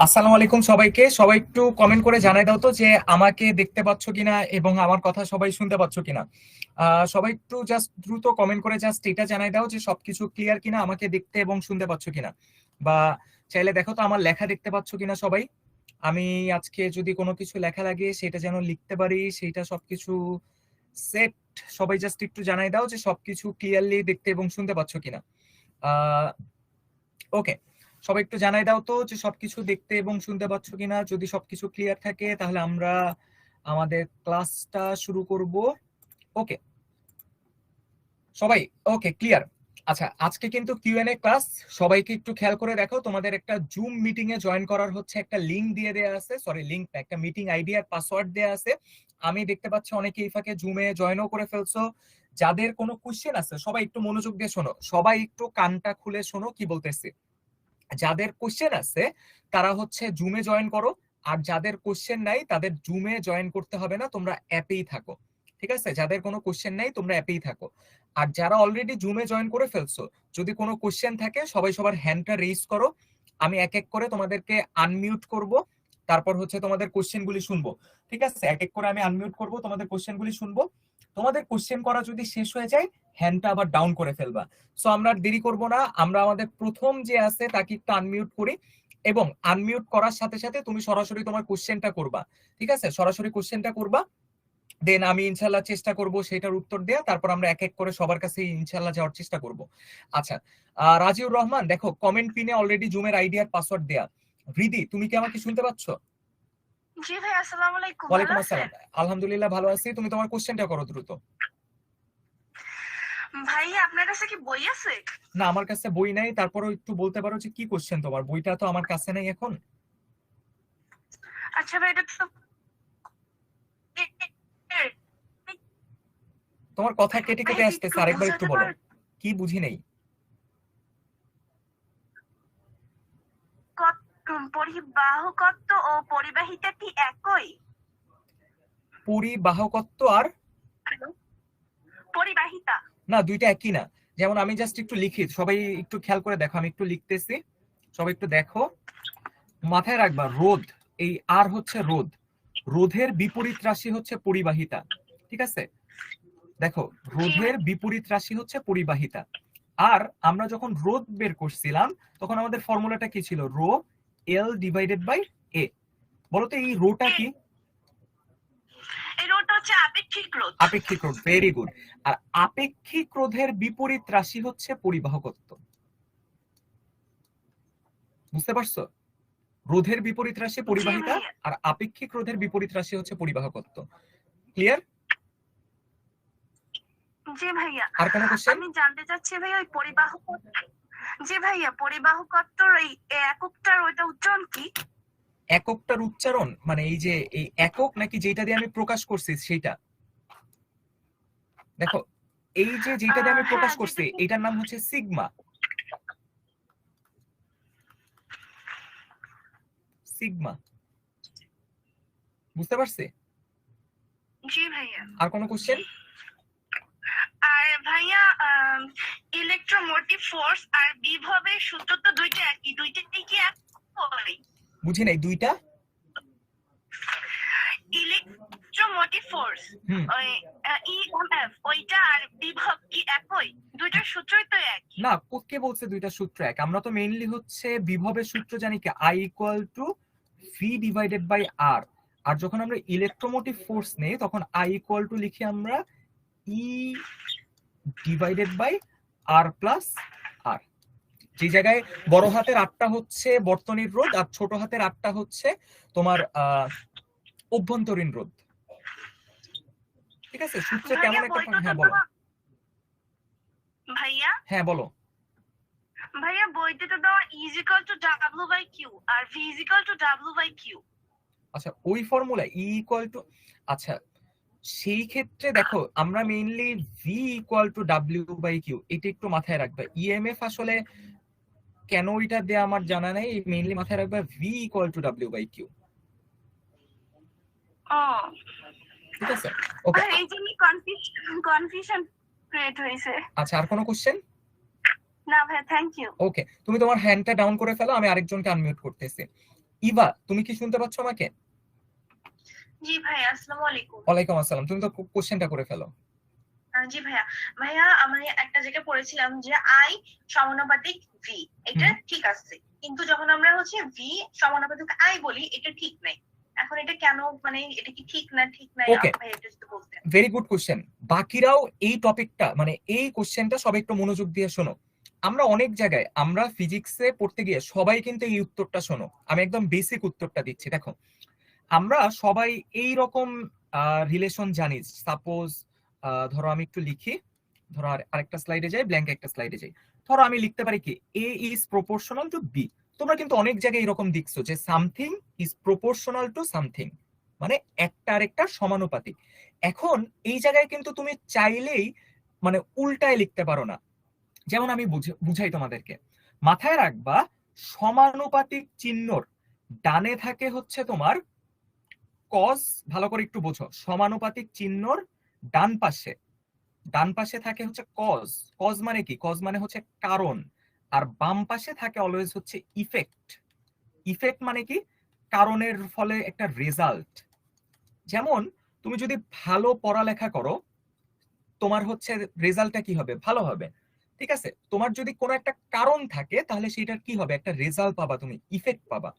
আসসালামু আলাইকুম সবাইকে। সবাই একটু কমেন্ট করে জানাই দাও তো যে আমাকে দেখতে পাচ্ছ কিনা এবং আমার কথা সবাই শুনতে পাচ্ছ কিনা। সবাই একটু জাস্ট দ্রুত কমেন্ট করে জাস্ট এটা জানাই দাও যে সবকিছু ক্লিয়ার কিনা, আমাকে দেখতে এবং শুনতে পাচ্ছ কিনা। বা চাইলে দেখো তো আমার লেখা দেখতে পাচ্ছ কিনা সবাই। আমি আজকে যদি কোনো কিছু লেখা লাগে সেটা যেন লিখতে পারি, সেটা সবকিছু সেট। সবাই জাস্ট একটু জানাই দাও যে সবকিছু ক্লিয়ারলি দেখতে এবং শুনতে পাচ্ছ কিনা। ওকে, সবাই একটু জানাই দাও তো যে সবকিছু দেখতে এবং শুনতে পাচ্ছ কিনা। যদি সবকিছু ক্লিয়ার থাকে তাহলে আমরা আমাদের ক্লাসটা শুরু করব। ওকে সবাই, ওকে ক্লিয়ার। আচ্ছা, আজকে কিন্তু কিউএনএ ক্লাস। সবাইকে একটু খেয়াল করে দেখো, তোমাদের একটা জুম মিটিং এ জয়েন করার হচ্ছে একটা লিংক দিয়ে দেয়া আছে, সরি লিংক না, একটা মিটিং আইডি আর পাসওয়ার্ড দেয়া আছে। আমি দেখতে পাচ্ছি অনেকে এই ফাঁকে জুমে জয়েনও করে ফেলছো। যাদের কোনো কোশ্চেন আছে সবাই একটু মনোযোগ দিয়ে শোনো, সবাই একটু কানটা খুলে শোনো কি বলতেছি। যাদের কোশ্চেন আছে তারা হচ্ছে জুমে জয়েন করো, আর যাদের কোশ্চেন নাই তাদের জুমে জয়েন করতে হবে না, তোমরা অ্যাপেই থাকো। ঠিক আছে, যাদের কোনো কোশ্চেন নাই তোমরা অ্যাপেই থাকো। আর যারা অলরেডি জুমে জয়েন করে ফেলছো, যদি কোনো কোশ্চেন থাকে সবাই সবার হ্যান্ডটা রেইজ করো। আমি এক এক করে তোমাদেরকে আনমিউট করব, তারপর হচ্ছে তোমাদের কোশ্চেনগুলি শুনবো। ঠিক আছে, এক এক করে আমি আনমিউট করব, তোমাদের কোশ্চেনগুলি শুনবো। তোমাদের কোশ্চেন করা যদি শেষ হয়ে যায় হ্যান্ডটা আবার ডাউন করে ফেলবা। সো আমরা আর দেরি করব না, আমরা আমাদের প্রথম যে আছে তাকে একটু আনমিউট করি, এবং আনমিউট করার সাথে সাথে তুমি সরাসরি তোমার কোশ্চেনটা করবা। ঠিক আছে, সরাসরি কোশ্চেনটা করবা, দেন আমি ইনশাল্লাহ চেষ্টা করব সেটার উত্তর দেয়া, তারপর আমরা এক এক করে সবার কাছে ইনশাল্লাহ যাওয়ার চেষ্টা করব। আচ্ছা, রাজিউর রহমান দেখো কমেন্ট পিনে অলরেডি জুমের আইডি আর পাসওয়ার্ড দেয়া। হৃদি, তুমি কি আমাকে শুনতে পাচ্ছ? জি ভাই, আসসালামু আলাইকুম। ওয়ালাইকুম আসসালাম, আলহামদুলিল্লাহ ভালো আছি। তুমি তোমার কোশ্চেনটা করো দ্রুত। ভাই, আপনার কাছে কি বই আছে? না, আমার কাছে বই নাই, তারপরও একটু বলতে পারো যে কি কোশ্চেন তোমার। বইটা তো আমার কাছে নাই এখন। আচ্ছা ভাই, এটা তো তোমার কথা কেটে কেটে আসতেছে, আরেকবার একটু বলো, কি বুঝি নেই। পরিবাহকত্ব ও পরিবাহিতা কি একই? পরিবাহকত্ব আর পরিবাহিতা না, দুইটা একই না। যেমন আমি জাস্ট একটু লিখি, সবাই একটু খেয়াল করে দেখো, আমি একটু লিখতেছি, সবাই একটু দেখো, মাথায় রাখবা রোধ, এই আর হচ্ছে রোধ, রোধের বিপরীত রাশি হচ্ছে পরিবাহিতা। ঠিক আছে, দেখো রোধের বিপরীত রাশি হচ্ছে পরিবাহিতা। আর আমরা যখন রোধ বের করছিলাম তখন আমাদের ফর্মুলাটা কি ছিল? রো এল ডিভাইডেড বাই এ। বলতো এই রোটা কি? এই রোধটা হচ্ছে আপেক্ষিক রোধ। আপেক্ষিক রোধ, ভেরি গুড। আর আপেক্ষিক রোধের বিপরীত রাশি হচ্ছে পরিবাহকত্ব। বুঝতে পারছো? রোধের বিপরীত রাশি পরিবাহিতা, আর আপেক্ষিক রোধের বিপরীত রাশি হচ্ছে পরিবাহকত্ব। ক্লিয়ার? জি ভাইয়া। আর কোনো কোশ্চেন? আমি জানতে চাচ্ছি ভাইয়া, ওই জি ভাইয়া, পরিবাহকত্বর এই এককটার ওইটা উচ্চারণ কি? এককটার উচ্চারণ মানে এই যে এই একক নাকি যেটা দিয়ে আমি প্রকাশ করছি সেইটা? দেখো এই যে যেটা দিয়ে আমি প্রকাশ করছি এটার নাম হচ্ছে সিগমা। সিগমা, বুঝতে পারছি? জি ভাইয়া। আর কোনো কোশ্চেন? আর ভাইয়া, ইলেকট্রোমোটিভ ফোর্স আর বিভবের সূত্র তো দুইটা একই, দুইটাই কি একই? বুঝি নাই দুইটা। ইলেকট্রোমোটিভ ফোর্স ওই ইএমএফ, ওইটা আর বিভব কি একই? দুইটার সূত্রই তো এক। না, কে বলছে দুইটা সূত্র এক? আমরা তো মেইনলি হচ্ছে বিভবের সূত্র জানি কি, I equal to V divided by R. আর যখন আমরা ইলেকট্রোমোটিভ ফোর্স নেই তখন আই ইকুয়াল টু লিখি আমরা E divided by R plus R. যে জায়গায় বড় হাতের আটটা হচ্ছে বর্তনীর রোধ আর ছোট হাতের আটটা হচ্ছে তোমার অভ্যন্তরীণ রোধ। ঠিক আছে, সূত্রে কেমন একটা, হ্যাঁ বলো। ভাইয়া, হ্যাঁ বলো। ভাইয়া বইতে তো দেওয়া is equal to W by Q আর V is equal to W by Q. আচ্ছা, ওই ফর্মুলা ই ইকুয়াল টু, আচ্ছা সেই ক্ষেত্রে দেখো আমরা mainly V equal to W by Q, এটা একটু মাথায় রাখবে। ইএমএফ আসলে কেন ওইটা দেয়া আমার জানা নেই, মেইনলি মাথায় রাখবে V equal to W by Q. ঠিক আছে, ওকে। এই জন্য কনফিউশন ক্রিয়েট হয়েছে। আচ্ছা, আর কোনো কোশ্চেন? না ভাই, থ্যাংক ইউ। ওকে, তুমি তোমার হ্যান্ডটা ডাউন করে ফেলো, আমি আরেকজনকে আনমিউট করতেছি। ইভা, তুমি কি শুনতে পাচ্ছ আমাকে? জি ভাইয়া, আসসালামু আলাইকুম। ওয়ালাইকুম আসসালাম। তুমি তো কোশ্চেনটা করে ফেলো। জি ভাইয়া, ভাইয়া আমি একটা জায়গায় পড়েছিলাম যে আই সমানুপাতিক ভি, এটা ঠিক আছে, কিন্তু যখন আমরা হচ্ছে ভি সমানুপাতিক আই বলি এটা ঠিক নাই। এখন এটা কেন, মানে এটা কি ঠিক না ঠিক নাই, ওকে, ভাই এটা যদি বলতেন। Very good question. বাকিরাও এই টপিকটা মানে এই কোশ্চেনটা সবাই একটু মনোযোগ দিয়ে শোনো। আমরা অনেক জায়গায় আমরা ফিজিক্সে পড়তে গিয়ে সবাই কিন্তু এই উত্তরটা শোনো, আমি একদম বেসিক উত্তরটা দিচ্ছি। দেখো, আমরা সবাই এই রকম রিলেশন জানি। সাপোজ ধরো আমি একটু লিখি, ধরো আরেকটা স্লাইডে যাই, ব্ল্যাঙ্ক একটা স্লাইডে যাই। ধরো আমি লিখতে পারি কি, এ ইজ প্রপোর্শনাল টু বি। তোমরা কিন্তু অনেক জায়গায় এরকম দেখছো যে something is proportional to something, মানে একটা আরেকটা সমানুপাতিক। এখন এই জায়গায় কিন্তু তুমি চাইলেই মানে উল্টায় লিখতে পারো না। যেমন আমি বুঝাই তোমাদেরকে, মাথায় রাখবা সমানুপাতিক চিহ্নর ডানে থাকে হচ্ছে তোমার কজ। ভালো করে একটু বোঝো, সমানুপাতিক চিহ্নর ডান পাশে থাকে হচ্ছে কজ। কজ মানে কি? কজ মানে হচ্ছে কারণ। আর বাম পাশে থাকে অলওয়েজ হচ্ছে ইফেক্ট। ইফেক্ট মানে কি? কারণের ফলে একটা রেজাল্ট। যেমন তুমি যদি ভালো পড়ালেখা করো, তোমার হচ্ছে রেজাল্টটা কি হবে? ভালো হবে। ঠিক আছে, তোমার যদি কোনো একটা কারণ থাকে তাহলে সেটার কি হবে? একটা রেজাল্ট পাবা, তুমি ইফেক্ট পাবা।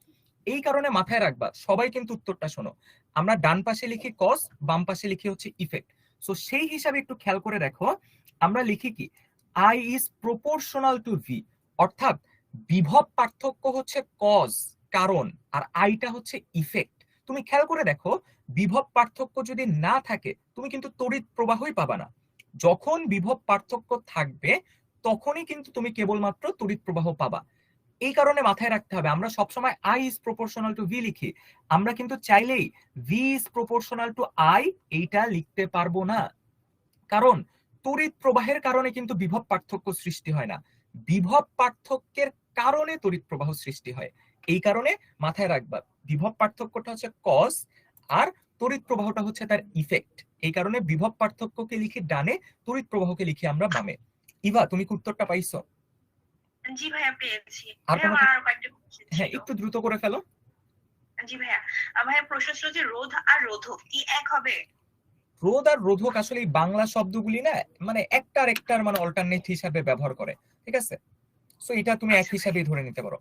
এই কারণে মাথায় রাখবা, সবাই কিন্তু উত্তরটা শোনো, আমরা ডান পাশে লিখি কজ, বাম পাশে লিখি হচ্ছে ইফেক্ট। সো সেই হিসাবে একটু খেয়াল করে দেখো, আমরা লিখি কি, I is proportional to V, অর্থাৎ বিভব পার্থক্য হচ্ছে কজ কারণ, আর আইটা হচ্ছে ইফেক্ট। তুমি খেয়াল করে দেখো, বিভব পার্থক্য যদি না থাকে তুমি কিন্তু তড়িৎ প্রবাহই পাবা না। যখন বিভব পার্থক্য থাকবে তখনই কিন্তু তুমি কেবলমাত্র তড়িৎ প্রবাহ পাবা। এই কারণে মাথায় রাখতে হবে, আমরা সবসময় I is proportional to V লিখি, আমরা কিন্তু চাইলেই V is proportional to I এইটা লিখতে পারবো না। কারণ তড়িৎ প্রবাহের কারণে কিন্তু বিভব পার্থক্য সৃষ্টি হয় না, বিভব পার্থক্যের কারণে তড়িৎ প্রবাহ সৃষ্টি হয়। এই কারণে মাথায় রাখবা, বিভব পার্থক্যটা হচ্ছে কজ আর তড়িৎ প্রবাহটা হচ্ছে তার ইফেক্ট। এই কারণে বিভব পার্থক্যকে লিখি ডানে, তড়িৎ প্রবাহকে লিখি আমরা বামে। ইভা, তুমি কি উত্তরটা পাইছো? জি ভাইয়া, পেয়েছি। আর কোনো? আমার আরো কয়েকটা কোশ্চেন হ্যাঁ, ছিল। একটু দ্রুত করে ফেলো। জি ভাইয়া, ভাইয়া প্রশ্ন ছিল যে রোধ আর রোধক কি এক হবে? রোধ আর রোধক আসলে এই বাংলা শব্দগুলি না, মানে একটা আর একটার মানে অল্টারনেট হিসাবে ব্যবহার করে। ঠিক আছে, সো এটা তুমি এক আচ্ছা ভাইয়া। হিসাবেই ধরে নিতে পারো।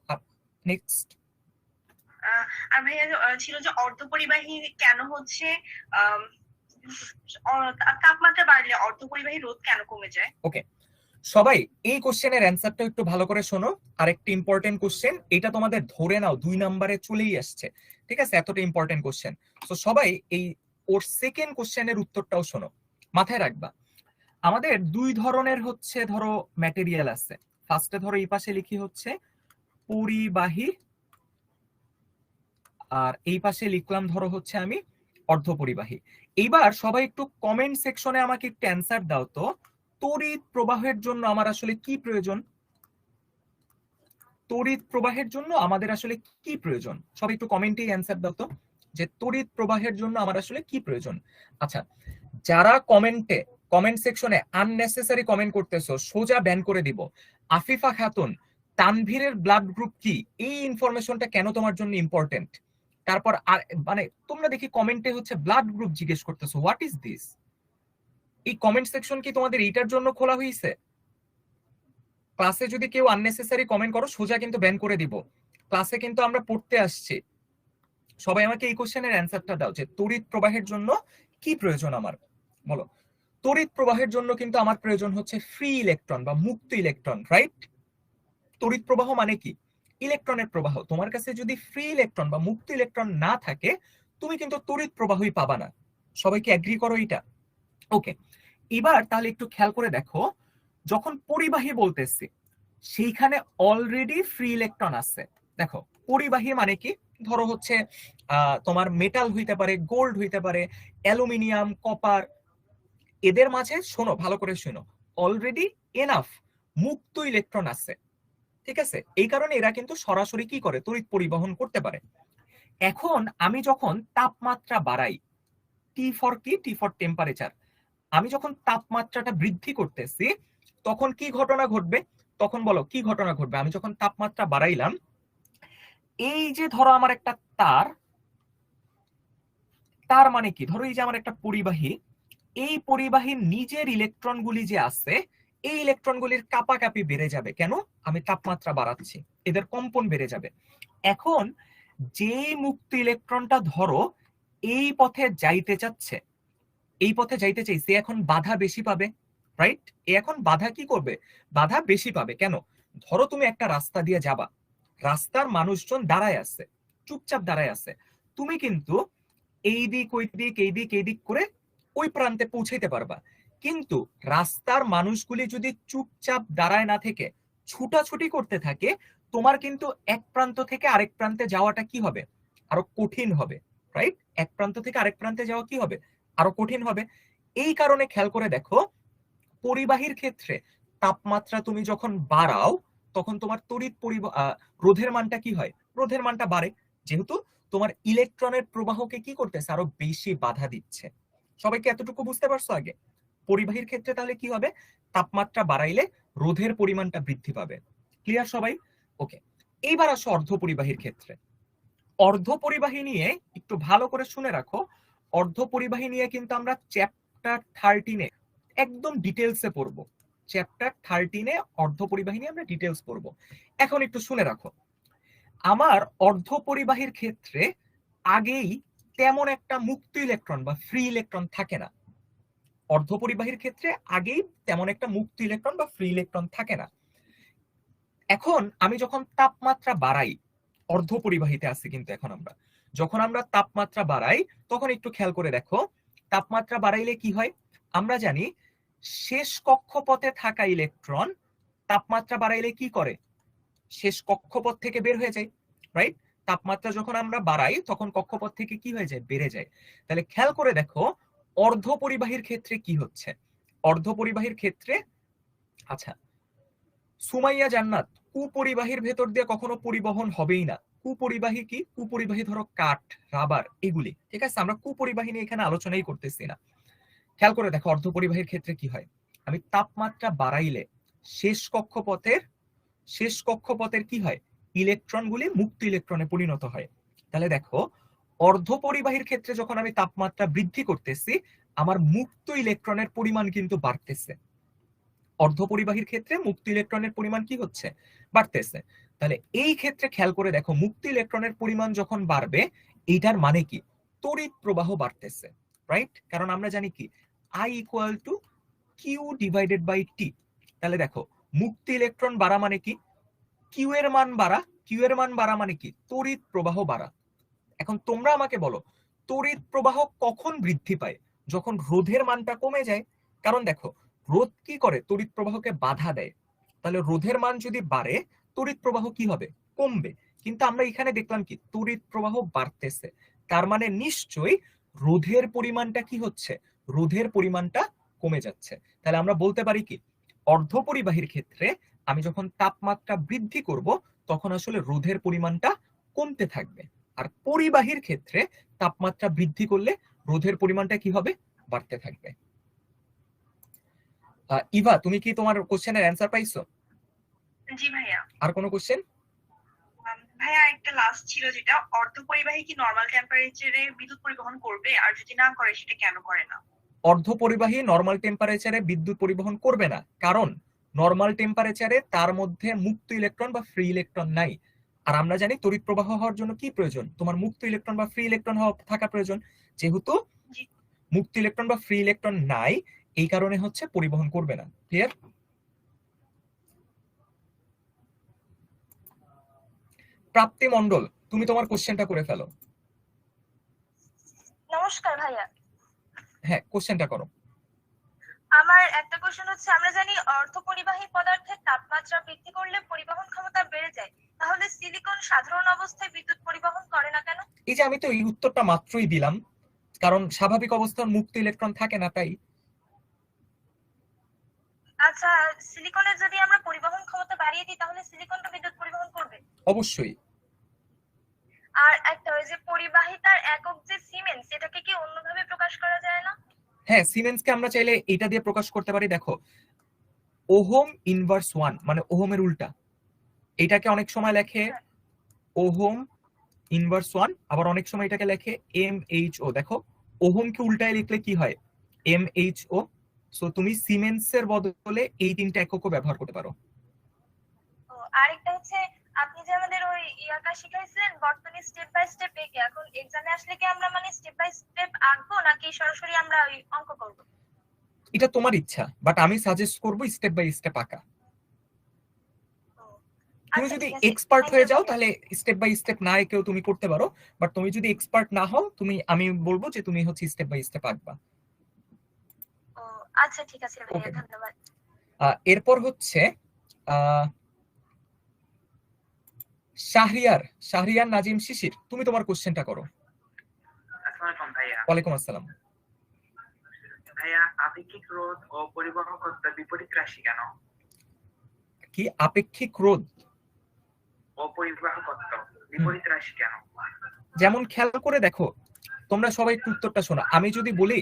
নেক্সট। আর ভাইয়া ছিল যে অর্ধপরিবাহী কেন হচ্ছে আম, তাপমাত্রা বাড়লে অর্ধপরিবাহী রোধ কেন কমে যায়? ওকে, সবাই এই কোশ্চেনের অ্যান্সারটা একটু ভালো করে শোনো। আরেকটি ইম্পর্টেন্ট কোশ্চেন, এটা তোমাদের ধরে নাও 2 নম্বরে চলেই আসছে। ঠিক আছে, এতটা ইম্পর্টেন্ট কোশ্চেন। তো সবাই এই ওর সেকেন্ড কোশ্চেনের উত্তরটাও শোনো, মাথায় রাখবা। আমাদের 2 ধরনের হচ্ছে ধরো ম্যাটেরিয়াল আছে। ফার্স্টে ধরো এই পাশে লিখি হচ্ছে পরিবাহী, আর এই পাশে লিখলাম ধরো হচ্ছে আমি অর্ধপরিবাহী। এইবার সবাই একটু কমেন্ট সেকশনে আমাকে একটু অ্যান্সার দাও তো, তড়িৎ প্রবাহের জন্য আমার আসলে কি প্রয়োজন? তড়িৎ প্রবাহের জন্য আমাদের আসলে কি প্রয়োজন? সবাই একটু কমেন্টেই অ্যান্সার দাও তো, যে তড়িৎ প্রবাহের জন্য আমার আসলে কি প্রয়োজন। আচ্ছা, যারা কমেন্ট সেকশনে আননেসেসারি কমেন্ট করতেছো সোজা ব্যান করে দিব। আফিফা খাতুন, তানভীরের ব্লাড গ্রুপ কি? এই ইনফরমেশনটা কেন তোমার জন্য ইম্পর্টেন্ট? তারপর আর মানে তোমরা দেখি কমেন্টে হচ্ছে ব্লাড গ্রুপ জিজ্ঞেস করতেছো, হোয়াট ইজ দিস? এই কমেন্ট সেকশন কি তোমাদের এইটার জন্য খোলা হয়েছে? ক্লাসে যদি কেউ আননেসেসারি কমেন্ট করো সোজা কিন্তু ব্যান করে দিব। ক্লাসে কিন্তু আমরা পড়তে আসছি। সবাই আমাকে এই কোশ্চেনের অ্যান্সারটা দাও, যে তড়িৎ প্রবাহের জন্য কি প্রয়োজন আমার? বলো। তড়িৎ প্রবাহের জন্য কিন্তু আমার প্রয়োজন হচ্ছে ফ্রি ইলেকট্রন বা মুক্ত ইলেকট্রন, রাইট? তড়িৎ প্রবাহ মানে কি? ইলেকট্রনের প্রবাহ। তোমার কাছে যদি ফ্রি ইলেকট্রন বা মুক্ত ইলেকট্রন না থাকে তুমি কিন্তু তড়িৎ প্রবাহই পাবা না। সবাই কি এগ্রি করো এটা? ওকে, এবার তাহলে একটু খেয়াল করে দেখো, যখন পরিবাহী বলতেছি সেইখানে অলরেডি ফ্রি ইলেকট্রন আছে। দেখো, পরিবাহী মানে কি? ধরো হচ্ছে তোমার মেটাল হইতে পারে, গোল্ড হইতে পারে, অ্যালুমিনিয়াম, কপার, এদের মাঝে শোনো ভালো করে শোনো, অলরেডি এনাফ মুক্ত ইলেকট্রন আছে। ঠিক আছে, এই কারণে এরা কিন্তু সরাসরি কি করে? তড়িৎ পরিবহন করতে পারে। এখন আমি যখন তাপমাত্রা বাড়াই, টি ফর কি? T for temperature. আমি যখন তাপমাত্রাটা বৃদ্ধি করতেছি তখন কি ঘটনা ঘটবে? তখন বলো কি ঘটনা ঘটবে? আমি যখন তাপমাত্রা বাড়াইলাম, এই যে ধরো আমার একটা তার, তার মানে কি, ধরো এই যে আমার একটা পরিবাহী, এই পরিবাহীর নিজের ইলেকট্রনগুলি যে আছে, এই ইলেকট্রনগুলির কাপাকাপি বেড়ে যাবে। কেন? আমি তাপমাত্রা বাড়াচ্ছি, এদের কম্পন বেড়ে যাবে। এখন যেই মুক্ত ইলেকট্রনটা ধরো এই পথে যাইতে চাচ্ছে, এই পথে যাইতে চাইছে, এখন বাধা বেশি পাবে, রাইট? এখন বাধা কি করবে? বাধা বেশি পাবে। কেন? ধরো তুমি একটা রাস্তা দিয়ে যাবা, রাস্তার মানুষজন দাঁড়ায় আছে, চুপচাপ দাঁড়ায় আছে, তুমি কিন্তু এই দিক ওই দিক এই দিক এই দিক করে ওই প্রান্তে পৌঁছাইতে পারবা। কিন্তু রাস্তার মানুষগুলি যদি চুপচাপ দাঁড়ায় না থেকে ছুটাছুটি করতে থাকে, তোমার কিন্তু এক প্রান্ত থেকে আরেক প্রান্তে যাওয়াটা কি হবে? আরো কঠিন হবে, রাইট? এক প্রান্ত থেকে আরেক প্রান্তে যাওয়া কি হবে? আরো কঠিন হবে। এই কারণে খেয়াল করে দেখো, পরিবাহীর ক্ষেত্রে তাপমাত্রা তুমি যখন বাড়াও, তখন তোমার তড়িৎ রোধের মানটা কি হয়? রোধের মানটা বাড়ে, যেহেতু তোমার ইলেকট্রনের প্রবাহকে কি করতেছে? আরো বেশি বাধা দিচ্ছে। সবাইকে এতটুকু বুঝতে পারছো আগে? পরিবাহীর ক্ষেত্রে তাহলে কি হবে? তাপমাত্রা বাড়াইলে রোধের পরিমাণটা বৃদ্ধি পাবে। ক্লিয়ার সবাই? ওকে, এইবার আসো অর্ধপরিবাহীর ক্ষেত্রে। অর্ধপরিবাহী নিয়ে একটু ভালো করে শুনে রাখো। অর্ধপরিবাহী নিয়ে কিন্তু আমরা চ্যাপ্টার 13-এ একদম ডিটেলসে পড়বো। চ্যাপ্টার 13-এ অর্ধপরিবাহী নিয়ে আমরা ডিটেলস পড়বো। এখন একটু শুনে রাখো, আমার অর্ধপরিবাহীর ক্ষেত্রে আগেই তেমন একটা মুক্ত ইলেকট্রন বা ফ্রি ইলেকট্রন থাকে না। অর্ধপরিবাহীর ক্ষেত্রে আগেই তেমন একটা মুক্ত ইলেকট্রন বা ফ্রি ইলেকট্রন থাকে না। এখন আমি যখন তাপমাত্রা বাড়াই, অর্ধপরিবাহীতে আছে কিন্তু এখন আমরা যখন আমরা তাপমাত্রা বাড়াই, তখন একটু খেয়াল করে দেখো, তাপমাত্রা বাড়াইলে কি হয়? আমরা জানি শেষ কক্ষপথে থাকা ইলেকট্রন তাপমাত্রা বাড়াইলে কি করে? শেষ কক্ষপথ থেকে বের হয়ে যায়, রাইট? তাপমাত্রা যখন আমরা বাড়াই তখন কক্ষপথ থেকে কি হয়ে যায়? বেড়ে যায়। তাহলে খেয়াল করে দেখো অর্ধপরিবাহীর ক্ষেত্রে কি হচ্ছে। অর্ধপরিবাহীর ক্ষেত্রে, আচ্ছা সুমাইয়া জান্নাত, কুপরিবাহীর ভেতর দিয়ে কখনো পরিবহন হবেই না। কুপরিবাহী কি? কুপরিবাহী ধরো কাঠ, রাবার, এগুলি, ঠিক আছে? আমরা কুপরিবাহী নিয়ে এখানে আলোচনাই করতেছি না। খেয়াল করে দেখো অর্ধপরিবাহীর ক্ষেত্রে কি হয়। আমি তাপমাত্রা বাড়াইলে শেষ কক্ষপথের কি হয়? ইলেকট্রনগুলি মুক্ত ইলেকট্রনে পরিণত হয়। তাহলে দেখো অর্ধপরিবাহীর ক্ষেত্রে যখন আমি তাপমাত্রা বৃদ্ধি করতেছি, আমার মুক্ত ইলেকট্রনের পরিমাণ কিন্তু বাড়তেছে। অর্ধপরিবাহীর ক্ষেত্রে মুক্ত ইলেকট্রনের পরিমাণ কি হচ্ছে? বাড়তেছে। তাহলে এই ক্ষেত্রে খেয়াল করে দেখো, মুক্ত ইলেকট্রনের পরিমাণ যখন বাড়বে, এইটার মানে কি? তড়িৎ প্রবাহ বাড়তেছে, রাইট? কারণ আমরা জানি কি, I equal to Q divided by T. তাহলে দেখো মুক্ত ইলেকট্রন বাড়া মানে কি? কিউ এর মান বাড়া। কিউ এর মান বাড়া মানে কি? তড়িৎ প্রবাহ বাড়া। এখন তোমরা আমাকে বলো, তড়িৎ প্রবাহ কখন বৃদ্ধি পায়? যখন রোধের মানটা কমে যায়। কারণ দেখো রোধ কি করে? তড়িৎ প্রবাহকে বাধা দেয়। তাহলে রোধের মান যদি বাড়ে, তড়িৎ প্রবাহ কি হবে? কমবে। কিন্তু আমরা এখানে দেখলাম কি, তড়িৎ প্রবাহ বাড়তেছে। তার মানে নিশ্চয়ই রোধের পরিমাণটা কি হচ্ছে? রোধের পরিমাণটা কমে যাচ্ছে। তাহলে আমরা বলতে পারি কি, অর্ধপরিবাহীর ক্ষেত্রে আমি যখন তাপমাত্রা বৃদ্ধি করব, তখন আসলে রোধের পরিমাণটা কমতে থাকবে। আর পরিবাহীর ক্ষেত্রে তাপমাত্রা বৃদ্ধি করলে রোধের পরিমাণটা কি হবে? বাড়তে থাকবে। ইভা, তুমি কি তোমার কোশ্চেনের অ্যান্সার পাইছো? জি ভাইয়া। আর কোনো কোশ্চেন? ভাইয়া একটা লাস্ট ছিল, যেটা অর্ধপরিবাহী কি নরমাল টেম্পারেচারে বিদ্যুৎ পরিবহন করবে, আর যদি না করে সেটা কেন করে না? অর্ধপরিবাহী নরমাল টেম্পারেচারে বিদ্যুৎ পরিবহন করবে না, কারণ নরমাল টেম্পারেচারে তার মধ্যে মুক্ত ইলেকট্রন বা ফ্রি ইলেকট্রন নাই। আর আমরা জানি তড়িৎ প্রবাহ হওয়ার জন্য কি প্রয়োজন? তোমার মুক্ত ইলেকট্রন বা ফ্রি ইলেকট্রন থাকা প্রয়োজন। যেহেতু মুক্ত ইলেকট্রন বা ফ্রি ইলেকট্রন নাই, এই কারণে হচ্ছে পরিবহন করবে না। ক্লিয়ার? প্রাপ্তি মণ্ডল, তুমি তোমার কোশ্চেনটা করে ফেলো। নমস্কার ভাইয়া। হ্যাঁ, কোশ্চেনটা করো। আমার একটা কোশ্চেন হচ্ছে, আমরা জানি অর্ধপরিবাহী পদার্থের তাপমাত্রা বৃদ্ধি করলে পরিবহন ক্ষমতা বেড়ে যায়, তাহলে সিলিকন সাধারণ অবস্থায় বিদ্যুৎ পরিবহন করে না কেন? এই যে আমি তো এই উত্তরটা মাত্রই দিলাম, কারণ স্বাভাবিক অবস্থার মুক্ত ইলেকট্রন থাকে না, তাই। আচ্ছা, সিলিকনের যদি আমরা পরিবহন ক্ষমতা বাড়িয়ে দিই, তাহলে সিলিকনটা বিদ্যুৎ পরিবহন করবে? অবশ্যই। আর একটা ওই যে পরিবাহিতার একক যে সিমেন্স, এটাকে কি অন্যভাবে প্রকাশ করা যায় না? হ্যাঁ, সিমেন্সকে আমরা চাইলে এটা দিয়ে প্রকাশ করতে পারি। দেখো ওহম ইনভার্স 1 মানে ওহমের উল্টা, এটাকে অনেক সময় লেখে ওহম ইনভার্স 1, আবার অনেক সময় এটাকে লেখে MHO। দেখো ওহমকে উল্টায় লিখলে কি হয়, MHO। সো তুমি সিমেন্সের বদলে এই 3টা এককও ব্যবহার করতে পারো। আরেকটা হচ্ছে আপনি যে আমাদের ওই ইয়াটা শিখাইছিলেন বর্তনী স্টেপ বাই স্টেপ এঁকে, এখন এক্সামে আসলে কি আমরা মানে স্টেপ বাই স্টেপ আঁকবো নাকি সরাসরি আমরা ওই অঙ্ক করব? এটা তোমার ইচ্ছা, বাট আমি সাজেস্ট করব স্টেপ বাই স্টেপ আঁকা। তুমি যদি এক্সপার্ট হয়ে যাও তাহলে স্টেপ বাই স্টেপ না এঁকেও তুমি করতে পারো, বাট তুমি যদি এক্সপার্ট না হও আমি বলবো যে তুমি হচ্ছে স্টেপ বাই স্টেপ আঁকবা। আচ্ছা ঠিক আছে ভাইয়া, ধন্যবাদ। এরপর হচ্ছে শাহরিয়ার নাজিম শিশির, তুমি তোমার কোশ্চেনটা করো। আসসালামু আলাইকুম ভাইয়া। ওয়ালাইকুম আসসালাম। ভাইয়া আপেক্ষিক রোধ ও পরিবাহকত্বের বিপরীত রাশি কেন? কি আপেক্ষিক রোধ ও পরিবাহকত্ব বিপরীত রাশি কেন? যেমন খেয়াল করে দেখো, তোমরা সবাই একটু উত্তরটা শোনো। আমি যদি বলি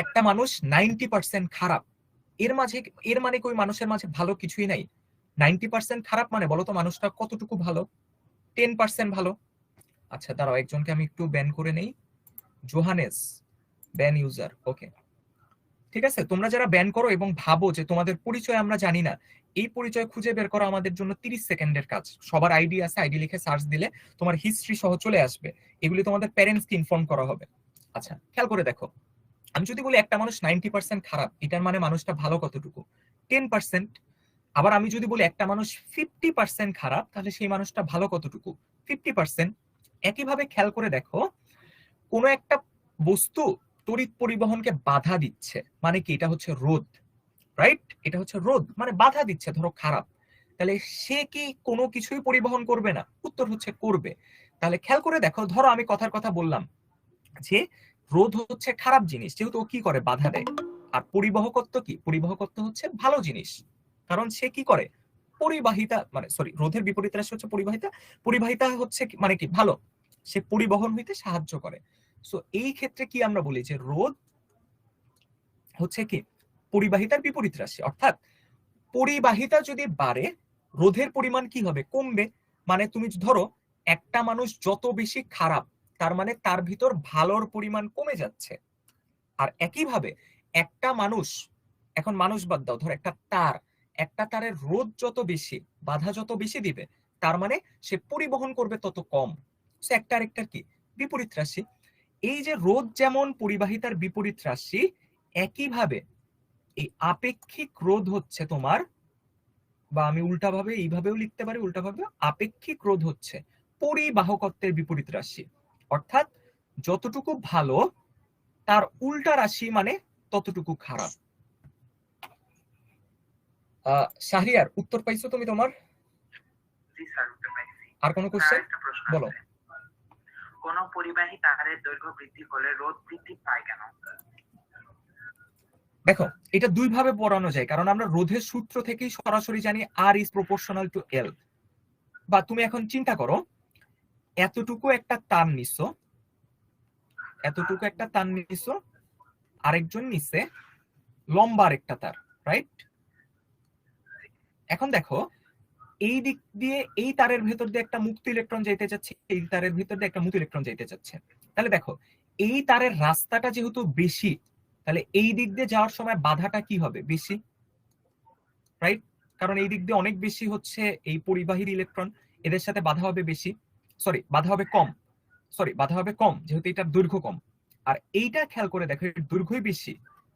একটা মানুষ 90% খারাপ, এর মানে ওই মানুষের মাঝে ভালো কিছুই নাই। 90% খারাপ মানে বলো তো মানুষটা কতটুকু ভালো? 10% ভালো। আচ্ছা দাঁড়াও, একজনকে আমি একটু ব্যান করে নেই, জোহানেস ব্যান ইউজার। ওকে ঠিক আছে, তোমরা যারা ব্যান করো এবং ভাবো যে তোমাদের পরিচয় আমরা জানি না, এই পরিচয় খুঁজে বের করা আমাদের জন্য 30 সেকেন্ডের কাজ। সবার আইডি আছে, আইডি লিখে সার্চ দিলে তোমার হিস্ট্রি সহ চলে আসবে, এগুলি তোমাদের প্যারেন্টসকে ইনফর্ম করা হবে। আচ্ছা খেয়াল করে দেখো, আমি যদি বলি একটা মানুষ 90% খারাপ, এটার মানে মানুষটা ভালো কতটুকু? 10%। আবার আমি যদি বলি একটা মানুষ 50% খারাপ, তাহলে সেই মানুষটা ভালো কতটুকু? 50%। একইভাবে খেয়াল করে দেখো, কোনো একটা বস্তু তড়িৎ পরিবহনকে বাধা দিচ্ছে, মানে কি? এটা হচ্ছে রোধ, রাইট? এটা হচ্ছে রোধ, মানে বাধা দিচ্ছে। ধরো খারাপ, তাহলে সে কি কোনো কিছুই পরিবহন করবে না? উত্তর হচ্ছে করবে। তাহলে খেয়াল করে দেখো, ধরো আমি কথার কথা বললাম যে রোধ হচ্ছে খারাপ জিনিস, যেহেতু ও কি করে? বাধা দেয়। আর পরিবাহকত্ব কি? পরিবাহকত্ব হচ্ছে ভালো জিনিস, কারণ সে কি করে? পরিবাহিতা, মানে সরি, রোধের বিপরীত রাশি হচ্ছে পরিবাহিতা। পরিবাহিতা হচ্ছে মানে কি? ভালো, সে পরিবহন হইতে সাহায্য করে। সো এই ক্ষেত্রে কি আমরা বলি যে রোধ হচ্ছে কি পরিবাহিতার বিপরীত রাশি, অর্থাৎ পরিবাহিতা যদি বাড়ে রোধের পরিমাণ কি হবে? কমবে। মানে তুমি ধরো একটা মানুষ যত বেশি খারাপ, তার মানে তার ভিতর ভালোর পরিমাণ কমে যাচ্ছে। আর একইভাবে একটা মানুষ, এখন মানুষ বাদ দাও, ধর একটা তারের রোধ যত বেশি, বাধা যত বেশি দিবে, তার মানে সে পরিবহন করবে তত কম। সে একটা আরেকটার কি বিপরীত রাশি। এই যে রোধ যেমন পরিবাহিতার বিপরীত রাশি, একইভাবে এই আপেক্ষিক রোধ হচ্ছে তোমার, বা আমি উল্টাভাবে এইভাবেও লিখতে পারি, উল্টাভাবে আপেক্ষিক রোধ হচ্ছে পরিবাহকত্বের বিপরীত রাশি। অর্থাৎ যতটুকু ভালো তার উল্টা রাশি মানে ততটুকু খারাপ। শাহরিয়ার উত্তর পাইছো তুমি তোমার? জি স্যার, উত্তর পাইছি। আর কোনো কোশ্চেন? একটা প্রশ্ন বলো। আছে, কোন পরিবাহী তারের দৈর্ঘ্য বৃদ্ধি হলে রোধ বৃদ্ধি পায় কেন? দেখো এটা দুই ভাবে পড়ানো যায়, কারণ আমরা রোধের সূত্র থেকেই সরাসরি জানি R is proportional to L। বা তুমি এখন চিন্তা করো, এতটুকু একটা তার নিছো, এতটুকু একটা তার নিছো, আরেকজন নিছে লম্বা আরেকটা তার, রাইট? এখন দেখো এই দিক দিয়ে এই তারের ভেতর দিয়ে একটা মুক্ত ইলেকট্রন যাইতে যাচ্ছে, এই তারের ভেতর দিয়ে একটা মুক্ত ইলেকট্রন যাইতে যাচ্ছে। তাহলে দেখো এই তারের রাস্তাটা যেহেতু বেশি, তাহলে এই দিক দিয়ে যাওয়ার সময় বাধাটা কি হবে? বেশি, রাইট? কারণ এই দিক দিয়ে অনেক বেশি হচ্ছে এই পরিবাহীর ইলেকট্রন, এদের সাথে বাধা হবে বেশি, বাধা হবে কম, যেহেতু এটার দৈর্ঘ্য কম। আর এইটা খেয়াল করে দেখো, এর দৈর্ঘ্যই বেশি।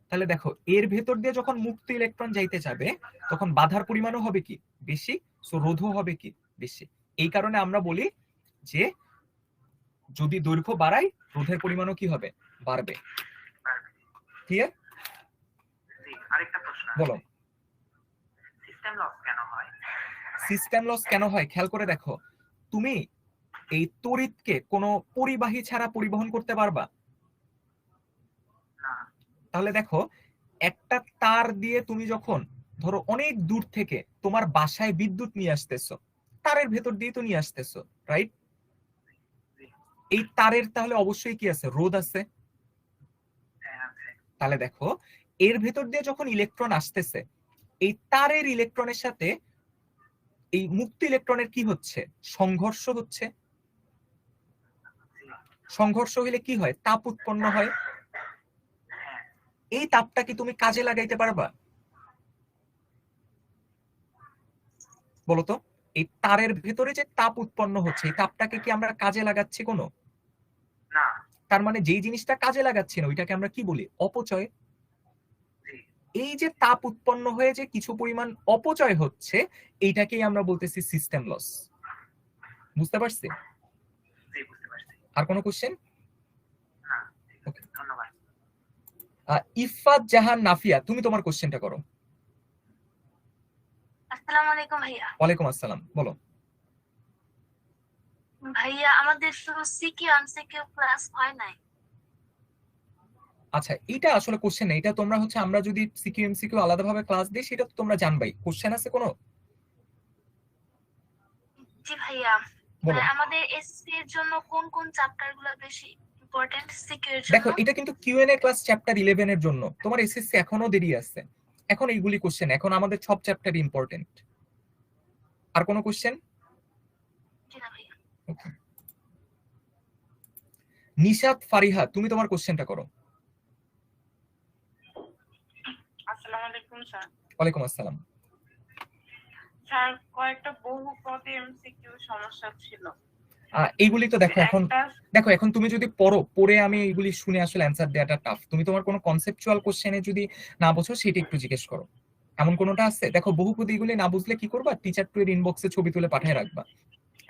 তাহলে দেখো এর ভেতর দিয়ে যখন মুক্ত ইলেকট্রন যাইতে যাবে, তখন বাধার পরিমাণও হবে কি? বেশি। সো রোধও হবে কি? বেশি। এই কারণে আমরা বলি যে যদি দৈর্ঘ্য বাড়াই, রোধের পরিমাণও কি হবে? বাড়বে। ক্লিয়ার? জি, আরেকটা প্রশ্ন আছে, বলো। সিস্টেম লস কেন হয়? সিস্টেম লস কেন হয়? খেয়াল করে দেখো, তুমি এই তড়িৎকে কোনো পরিবাহী ছাড়া পরিবহন করতে পারবা না। তাহলে দেখো একটা তার দিয়ে তুমি যখন ধরো অনেক দূর থেকে তোমার বাসায় বিদ্যুৎ নিয়ে আসতেছো, তারের ভেতর দিয়ে তো নিয়ে আসতেছো, রাইট? এই তারের তাহলে অবশ্যই কি আছে? রোধ আছে। তাহলে দেখো এর ভেতর দিয়ে যখন ইলেকট্রন আসতেছে, এই তারের ইলেকট্রনের সাথে এই মুক্ত ইলেকট্রনের কি হচ্ছে? সংঘর্ষ হচ্ছে। সংঘর্ষ হইলে কি হয়? তাপ উৎপন্ন হয়। এই তাপটা কি তুমি কাজে লাগাইতে পারবা? বলতো, এই তারের ভেতরে যে তাপ উৎপন্ন হচ্ছে, এই তাপটাকে কি আমরা কাজে লাগাচ্ছি কোনো? না। তার মানে যেই জিনিসটা কাজে লাগাচ্ছি না ওইটাকে আমরা কি বলি? অপচয়। জি এই যে তাপ উৎপন্ন হয়ে যে কিছু পরিমাণ অপচয় হচ্ছে, এইটাকেই আমরা বলতেছি সিস্টেম লস। বুঝতে পারছি? জি বুঝতে পারছি। আর কোনো কোশ্চেন? না, ঠিক আছে, ধন্যবাদ। ইফাত জাহান নাফিয়া, তুমি তোমার কোশ্চেনটা করো। আসসালামু আলাইকুম ভাইয়া। ওয়ালাইকুম আসসালাম, বলো। ভাইয়া আমাদের তো সিকিউ এমসিকিউ ক্লাস হয় নাই। আচ্ছা, এটা আসলে কোশ্চেন না, এটা তোমরা হচ্ছে আমরা যদি সিকিউ এমসিকিউ আলাদাভাবে ক্লাস দিই সেটা তো তোমরা জানবাই। কোশ্চেন আছে কোনো? জি ভাইয়া, বলো। আমাদের এসসি এর জন্য কোন কোন চ্যাপ্টারগুলো বেশি ইম্পর্টেন্ট সিকিউ এর দেখো, জন্য? এটা কিন্তু কিউএনএ ক্লাস চ্যাপ্টার 11 এর জন্য। তোমার এসএসসি এখনো দেরি আছে। এখন এইগুলি কোশ্চেন, এখন আমাদের সব চ্যাপ্টার ইম্পর্টেন্ট। আর কোনো কোশ্চেন? জি না ভাইয়া। ওকে। নিশাত ফারিহা, তুমি তোমার কোশ্চেনটা করো। আসসালামু আলাইকুম স্যার। ওয়ালাইকুম আসসালাম। স্যার কয়েকটা বহুপদী এমসিকিউ সমস্যা ছিল। এইগুলি তো দেখো এখন, দেখো এখন তুমি যদি পড়ে আমি এইগুলি শুনে আসলে অ্যান্সার দেওয়াটা টাফ। তুমি তোমার কোনো কনসেপচুয়াল কোশ্চেনে যদি না বোঝো সেটা একটু জিজ্ঞেস করো। এমন কোনোটা আছে? দেখো, বহুপদী এগুলি না বুঝলে কি করবা? টিচার টু এর ইনবক্সে ছবি তুলে পাঠিয়ে রাখবা।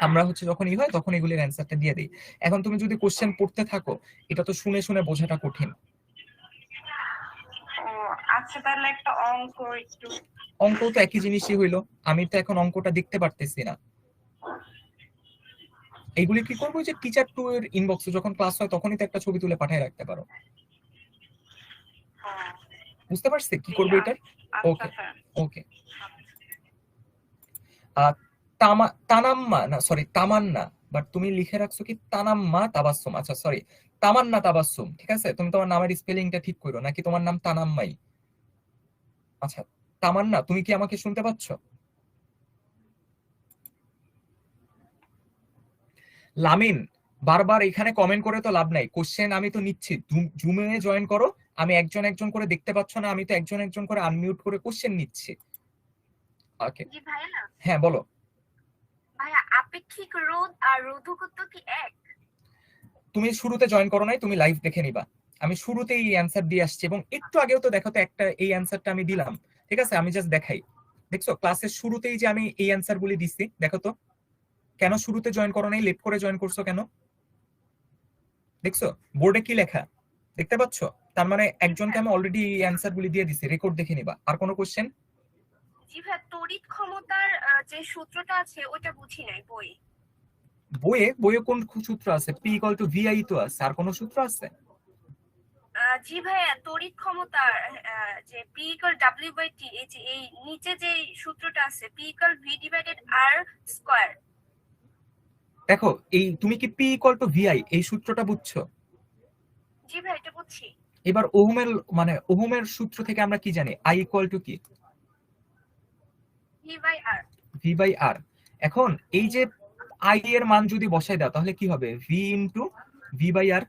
আমরা হচ্ছে যখন হয় তখন এগুলির অ্যান্সারটা দিয়ে দিই। এখন তুমি যদি কোশ্চেন পড়তে থাকো, এটা তো শুনে শুনে বোঝাটা কঠিন। ও আচ্ছা, তাহলে একটা অঙ্ক একটু। অঙ্ক তো একই জিনিসই হইলো, আমি তো এখন অঙ্কটা দেখতে পারতেছি না। এইগুলি কি করবো? যে টিচার টু এর ইনবক্সে যখন ক্লাস হয় তখনই তো একটা ছবি তুলে পাঠিয়ে রাখতে পারো। বুঝতে পারছি কি করবো এটার? ওকে ওকে। তানাম্মা না, সরি তামান্না, বাট তুমি লিখে রাখছো কি তানাম্মা তাবাসসুম। আচ্ছা সরি, তামান্না তাবাসসুম। ঠিক আছে, তুমি তোমার নামের স্পেলিংটা ঠিক করো, নাকি তোমার নাম তানাম্মাই? আচ্ছা, তামান্না, তুমি কি আমাকে শুনতে পাচ্ছ? লামিন, বারবার এখানে কমেন্ট করে তো লাভ নাই। কোশ্চেন আমি তো নিচ্ছি, জুমে জয়েন করো। আমি একজন একজন করে দেখতে পাচ্ছ না? আমি তো একজন একজন করে আনমিউট করে কোশ্চেন নিচ্ছি। ওকে, জি ভাইয়া। হ্যাঁ বলো। ভাইয়া আপেক্ষিক রোধ আর রোধকত্ব কি এক? তুমি শুরুতে জয়েন করো নাই, তুমি লাইভ দেখে নিবা। আমি শুরুতেই এই অ্যান্সার দিয়ে আসছি, এবং একটু আগেও তো দেখো তো একটা এই অ্যান্সারটা আমি দিলাম। ঠিক আছে, আমি জাস্ট দেখাই। দেখছো ক্লাসের শুরুতেই যে আমি এই অ্যান্সার গুলি দিচ্ছি, দেখো তো। কেন শুরুতে জয়েন করো নাই, লেট করে জয়েন করছো কেন? দেখছো বোর্ডে কি লেখা? দেখতে পাচ্ছ? তার মানে একজনকে আমি অলরেডি এই অ্যান্সার গুলি দিয়ে দিছি, রেকর্ড দেখে নিবা। আর কোনো কোশ্চেন? জি ভাইয়া, তড়িৎ ক্ষমতার যে সূত্রটা আছে ওটা বুঝি নাই বই। বইয়ে কোন সূত্র আছে? পি ইকুয়াল টু ভিআই তো আছে, আর কোন সূত্র আছে? জি ভাইয়া, তড়িৎ ক্ষমতার যে P equal W by T, এই যে এই নিচে যে সূত্রটা আছে পি ইকুয়াল ভি ডিভাইডেড আর স্কয়ার। দেখো, এই তুমি কি পি ইকুয়াল টু ভিআই এই সূত্রটা বুঝছো? জি ভাই, এটা বুঝছি। এবার ওহমের সূত্র থেকে আমরা কি জানি? আই ইকুয়াল টু কি? V by R. V by R. এখন এই যে আই এর মান যদি বসাই দাও তাহলে কি হবে? V into V by R.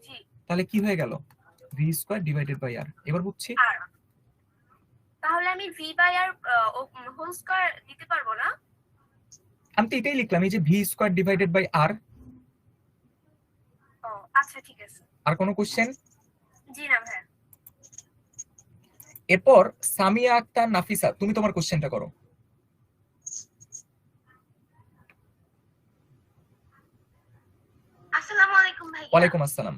জি। তাহলে কি হয়ে গেল? V square divided by R. এবার বুঝছি। আর তাহলে আমি V by R whole square দিতে পারবো না? আমি তো এটাই লিখলাম, এই যে V square divided by R. ও আচ্ছা, ঠিক আছে। আর কোনো কোশ্চেন? জি না ভাই। এরপর সামিয়া আক্তার নাফিসা, তুমি তোমার কোশ্চেনটা করো। আসসালামু আলাইকুম ভাইয়া। ওয়ালাইকুম আসসালাম।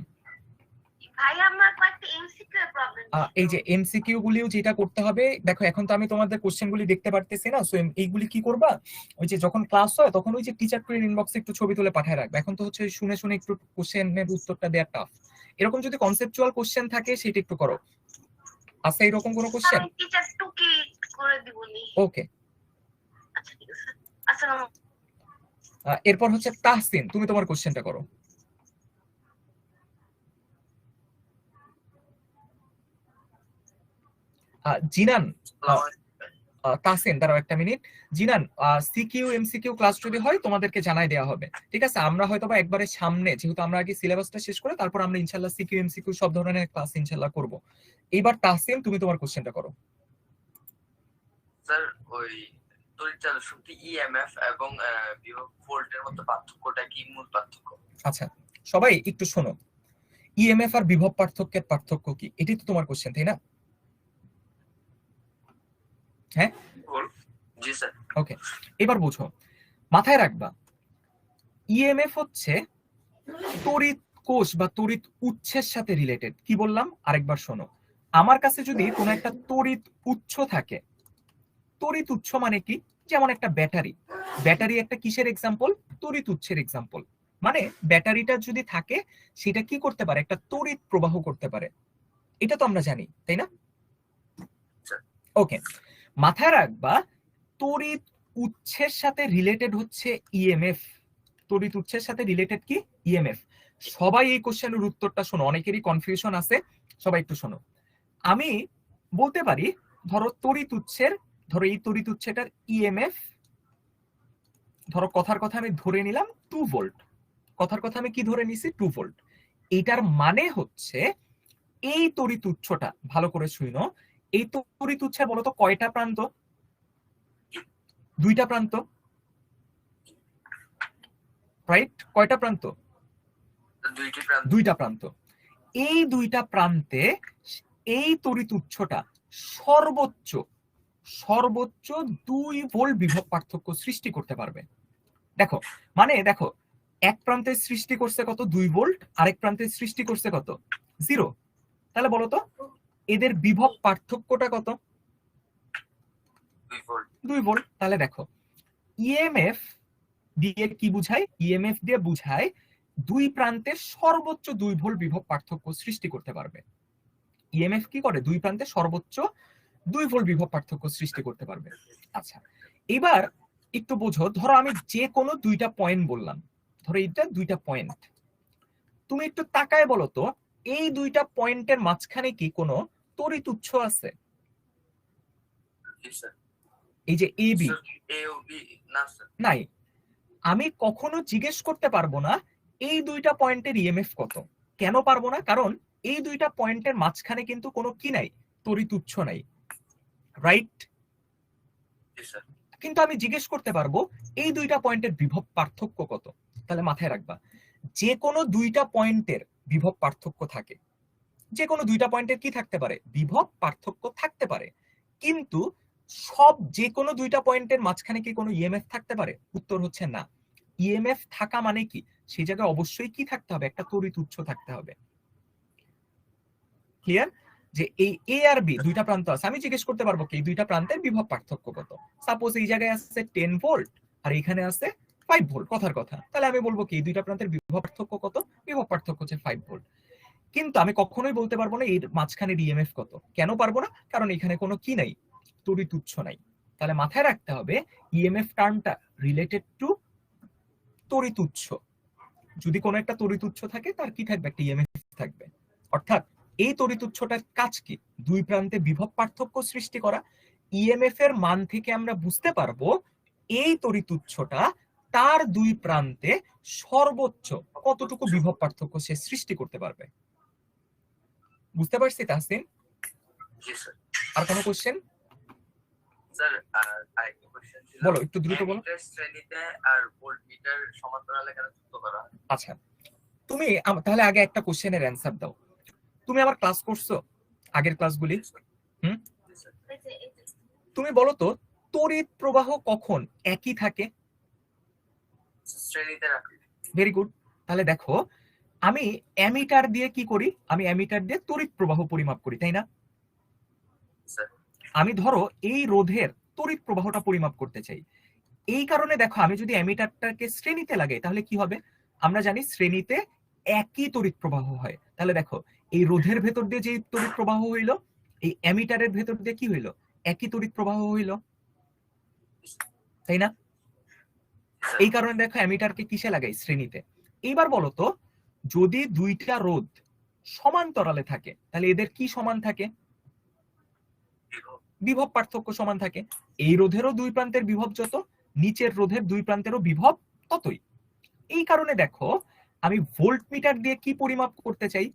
ভাইয়া আমার কয়েকটা এমসিকিউ প্রবলেম এই যে এমসিকিউ গুলিও যেটা করতে হবে, দেখো এখন তো আমি তোমাদের কোশ্চেন গুলি দেখতে পারতেছি না, সো এইগুলি কি করবা? ওই যে যখন ক্লাস হয় তখন ওই যে টিচার টু এর ইনবক্সে একটু ছবি তুলে পাঠিয়ে রাখবে। এখন তো হচ্ছে শুনে শুনে একটু কোশ্চেনের উত্তরটা দেওয়া টাফ। এরকম যদি কনসেপচুয়াল কোশ্চেন থাকে সেটা একটু করো। আচ্ছা, এরকম কোনো কোশ্চেন? আমি টিচার 2 কে করে দিবনি। ওকে। আচ্ছা ঠিক আছে। আসসালামু এরপর হচ্ছে তাহসিন, তুমি তোমার কোশ্চেনটা করো। জিনান, তাসিন, দাঁড়াও একটা মিনিট। জিনান, সিকিউ এমসিকিউ ক্লাস যদি হয় তোমাদেরকে জানাই দেওয়া হবে, ঠিক আছে? আমরা হয়তো বা একবারে সামনে, যেহেতু আমরা আগে সিলেবাসটা শেষ করে তারপর আমরা ইনশাল্লাহ সিকিউ এমসিকিউ সব ধরনের ক্লাস ইনশাল্লাহ করব। এইবার তাসিন, তুমি তোমার কোশ্চেনটা করো। স্যার ওই তড়িৎচালক শক্তি ইএমএফ এবং বিভব ভোল্টের মধ্যে পার্থক্যটা কি, মূল পার্থক্য? আচ্ছা সবাই একটু শোনো, ইএমএফ আর বিভব পার্থক্যের পার্থক্য কি, এটাই তো তোমার কোশ্চেন, তাই না? হ্যাঁ জি স্যার। ওকে, এবার বুঝো, মাথায় রাখবা ইএমএফ হচ্ছে তড়িৎ কোষ বা তড়িৎ উৎসের সাথে রিলেটেড। কি বললাম আরেকবার শোনো, আমার কাছে যদি কোনো একটা তড়িৎ উৎস থাকে, তড়িৎ উৎস মানে কি, যেমন একটা ব্যাটারি, ব্যাটারি একটা কিসের এক্সাম্পল? তড়িৎ উৎসের এক্সাম্পল। মানে ব্যাটারিটা যদি থাকে সেটা কি করতে পারে, একটা তড়িৎ প্রবাহ করতে পারে, এটা তো আমরা জানি, তাই না? ওকে, মাথায় রাখবা তড়িৎ উৎসের সাথে রিলেটেড হচ্ছে ইএমএফ। তড়িৎ উৎসের সাথে রিলেটেড কি? ইএমএফ। সবাই এই কোশ্চেনের উত্তরটা শোনো, অনেকেরই কনফিউশন আছে, সবাই একটু শোনো। আমি বলতে পারি ধরো তড়িৎ উৎসের, ধরো এই তড়িৎ উৎসটার ইএমএফ, ধরো কথার কথা আমি ধরে নিলাম 2 ভোল্ট, কথার কথা আমি কি ধরে নিছি? 2 ভোল্ট। এটার মানে হচ্ছে এই তড়িৎ উৎসটা, ভালো করে শুনো, এই তড়িৎ উৎসের বলতো কয়টা প্রান্ত? 2টা প্রান্ত, রাইট? কয়টা প্রান্ত? 2টা প্রান্ত। এই 2টা প্রান্তে এই তড়িৎ উৎসটা সর্বোচ্চ 2 ভোল্ট বিভব পার্থক্য সৃষ্টি করতে পারবে। দেখো মানে দেখো, এক প্রান্তে সৃষ্টি করছে কত? 2 ভোল্ট, আরেক প্রান্তে সৃষ্টি করছে কত? 0। তাহলে বলো তো এদের বিভব পার্থক্যটা কত? 2 ভোল্ট। তাহলে দেখো ইএমএফ দিয়ে কি বুঝায়? ইএমএফ দিয়ে বুঝায় 2 প্রান্তের সর্বোচ্চ 2 ভোল্ট বিভব পার্থক্য সৃষ্টি করতে পারবে। ইএমএফ কি করে? 2 প্রান্তে সর্বোচ্চ 2 ভোল্ট বিভব পার্থক্য সৃষ্টি করতে পারবে। আচ্ছা এবার একটু বোঝো, ধরো আমি যে কোনো 2টা পয়েন্ট বললাম, ধরো এইটা 2টা পয়েন্ট, তুমি একটু তাকায় বলো তো এই 2টা পয়েন্টের মাঝখানে কি কোনো তড়িৎ উৎস আছে? এই যে এ বি নাই। আমি কখনো জিজ্ঞেস করতে পারবো না এই 2টা পয়েন্টের ইএমএফ কত। কেন পারবো না? কারণ এই 2টা পয়েন্টের মাঝখানে কিন্তু কোনো কি নাই, তড়িৎ উৎস নাই, রাইট? কিন্তু আমি জিজ্ঞেস করতে পারবো এই 2টা পয়েন্টের বিভব পার্থক্য কত। তাহলে মাথায় রাখবা যে কোনো 2টা পয়েন্টের বিভব পার্থক্য থাকে, যে কোনো 2টা পয়েন্টের কি থাকতে পারে? বিভব পার্থক্য থাকতে পারে। কিন্তু যে কোনো 2টা পয়েন্টের মাঝখানে কি কোনো ইএমএফ থাকতে পারে? উত্তর হচ্ছে না। ইএমএফ থাকা মানে কি? সেই জায়গায় অবশ্যই কি থাকতে হবে? একটা তড়িৎ উৎস থাকতে হবে। ক্লিয়ার? যে এই এ আর বি 2টা প্রান্ত আছে, আমি জিজ্ঞেস করতে পারবো কি এই 2টা প্রান্তের বিভব পার্থক্য কত। সাপোজ এই জায়গায় আছে 10 ভোল্ট আর এখানে আছে 5 ভোল্ট, কথার কথা, তাহলে আমি বলবো কি এই 2টা প্রান্তের বিভব পার্থক্য কত? বিভব পার্থক্য হচ্ছে 5 ভোল্ট। কিন্তু আমি কখনোই বলতে পারবো না এর মাঝখানে ইএমএফ কত। কেন পারবো না? কারণ এখানে কোনো কি নাই, তড়িৎ উৎস নাই। তাহলে মাথায় রাখতে হবে ইএমএফ টার্মটা রিলেটেড টু তড়িৎ উৎস। যদি কোনো একটা তড়িৎ উৎস থাকে তার কি থাকবে? একটা ইএমএফ থাকবে। অর্থাৎ এই তড়িৎ উৎসটার কাজ কি? 2 প্রান্তে বিভব পার্থক্য সৃষ্টি করা। ইএমএফ এর মান থেকে আমরা বুঝতে পারবো এই তড়িৎ উৎসটা তার 2 প্রান্তে সর্বোচ্চ কতটুকু বিভব পার্থক্য সে সৃষ্টি করতে পারবে। বুঝতে পারছি তাহসিন? আর কোনো কোশ্চেন? স্যার আরেকটা কোশ্চেন ছিল, বলো একটু দ্রুত বলো। শ্রেণীতে আর ভোল্টমিটার সমান্তরালে কেন যুক্ত করা হয়? আচ্ছা তুমি তাহলে আগে একটা কোশ্চেনের অ্যানসার দাও। তুমি আমার ক্লাস করছো আগের ক্লাসগুলি? তুমি বলো তো তড়িৎ প্রবাহ কখন একই থাকে? শ্রেণীতে রাখি। Very good. তাহলে দেখো আমি অ্যামিটার দিয়ে কি করি? আমি অ্যামিটার দিয়ে তড়িৎ প্রবাহ পরিমাপ করি, তাই না? আমি ধরো এই রোধের তড়িৎ প্রবাহটা পরিমাপ করতে চাই। এই কারণে দেখো আমি যদি অ্যামিটারটাকে শ্রেণীতে লাগাই তাহলে কি হবে? আমরা জানি শ্রেণীতে একই তড়িৎ প্রবাহ হয়। তাহলে দেখো এই রোধের ভেতর দিয়ে যে তড়িৎ প্রবাহ হইল, এই অ্যামিটারের ভেতর দিয়ে কি হইল? একই তড়িৎ প্রবাহ হইল, তাই না? এই কারণে দেখো অ্যামিটারকে কিসে লাগাই? শ্রেণীতে। এইবার বলো তো যদি 2টা রোধ সমান্তরালে থাকে তাহলে এদের কি সমান থাকে? বিভব পার্থক্য সমান থাকে। এই রোধেরও দুই প্রান্তের বিভব যত, নিচের রোধের দুই প্রান্তেরও বিভব ততই। এই কারণে দেখো আমি ভোল্টমিটার দিয়ে কি পরিমাপ করতে চাই?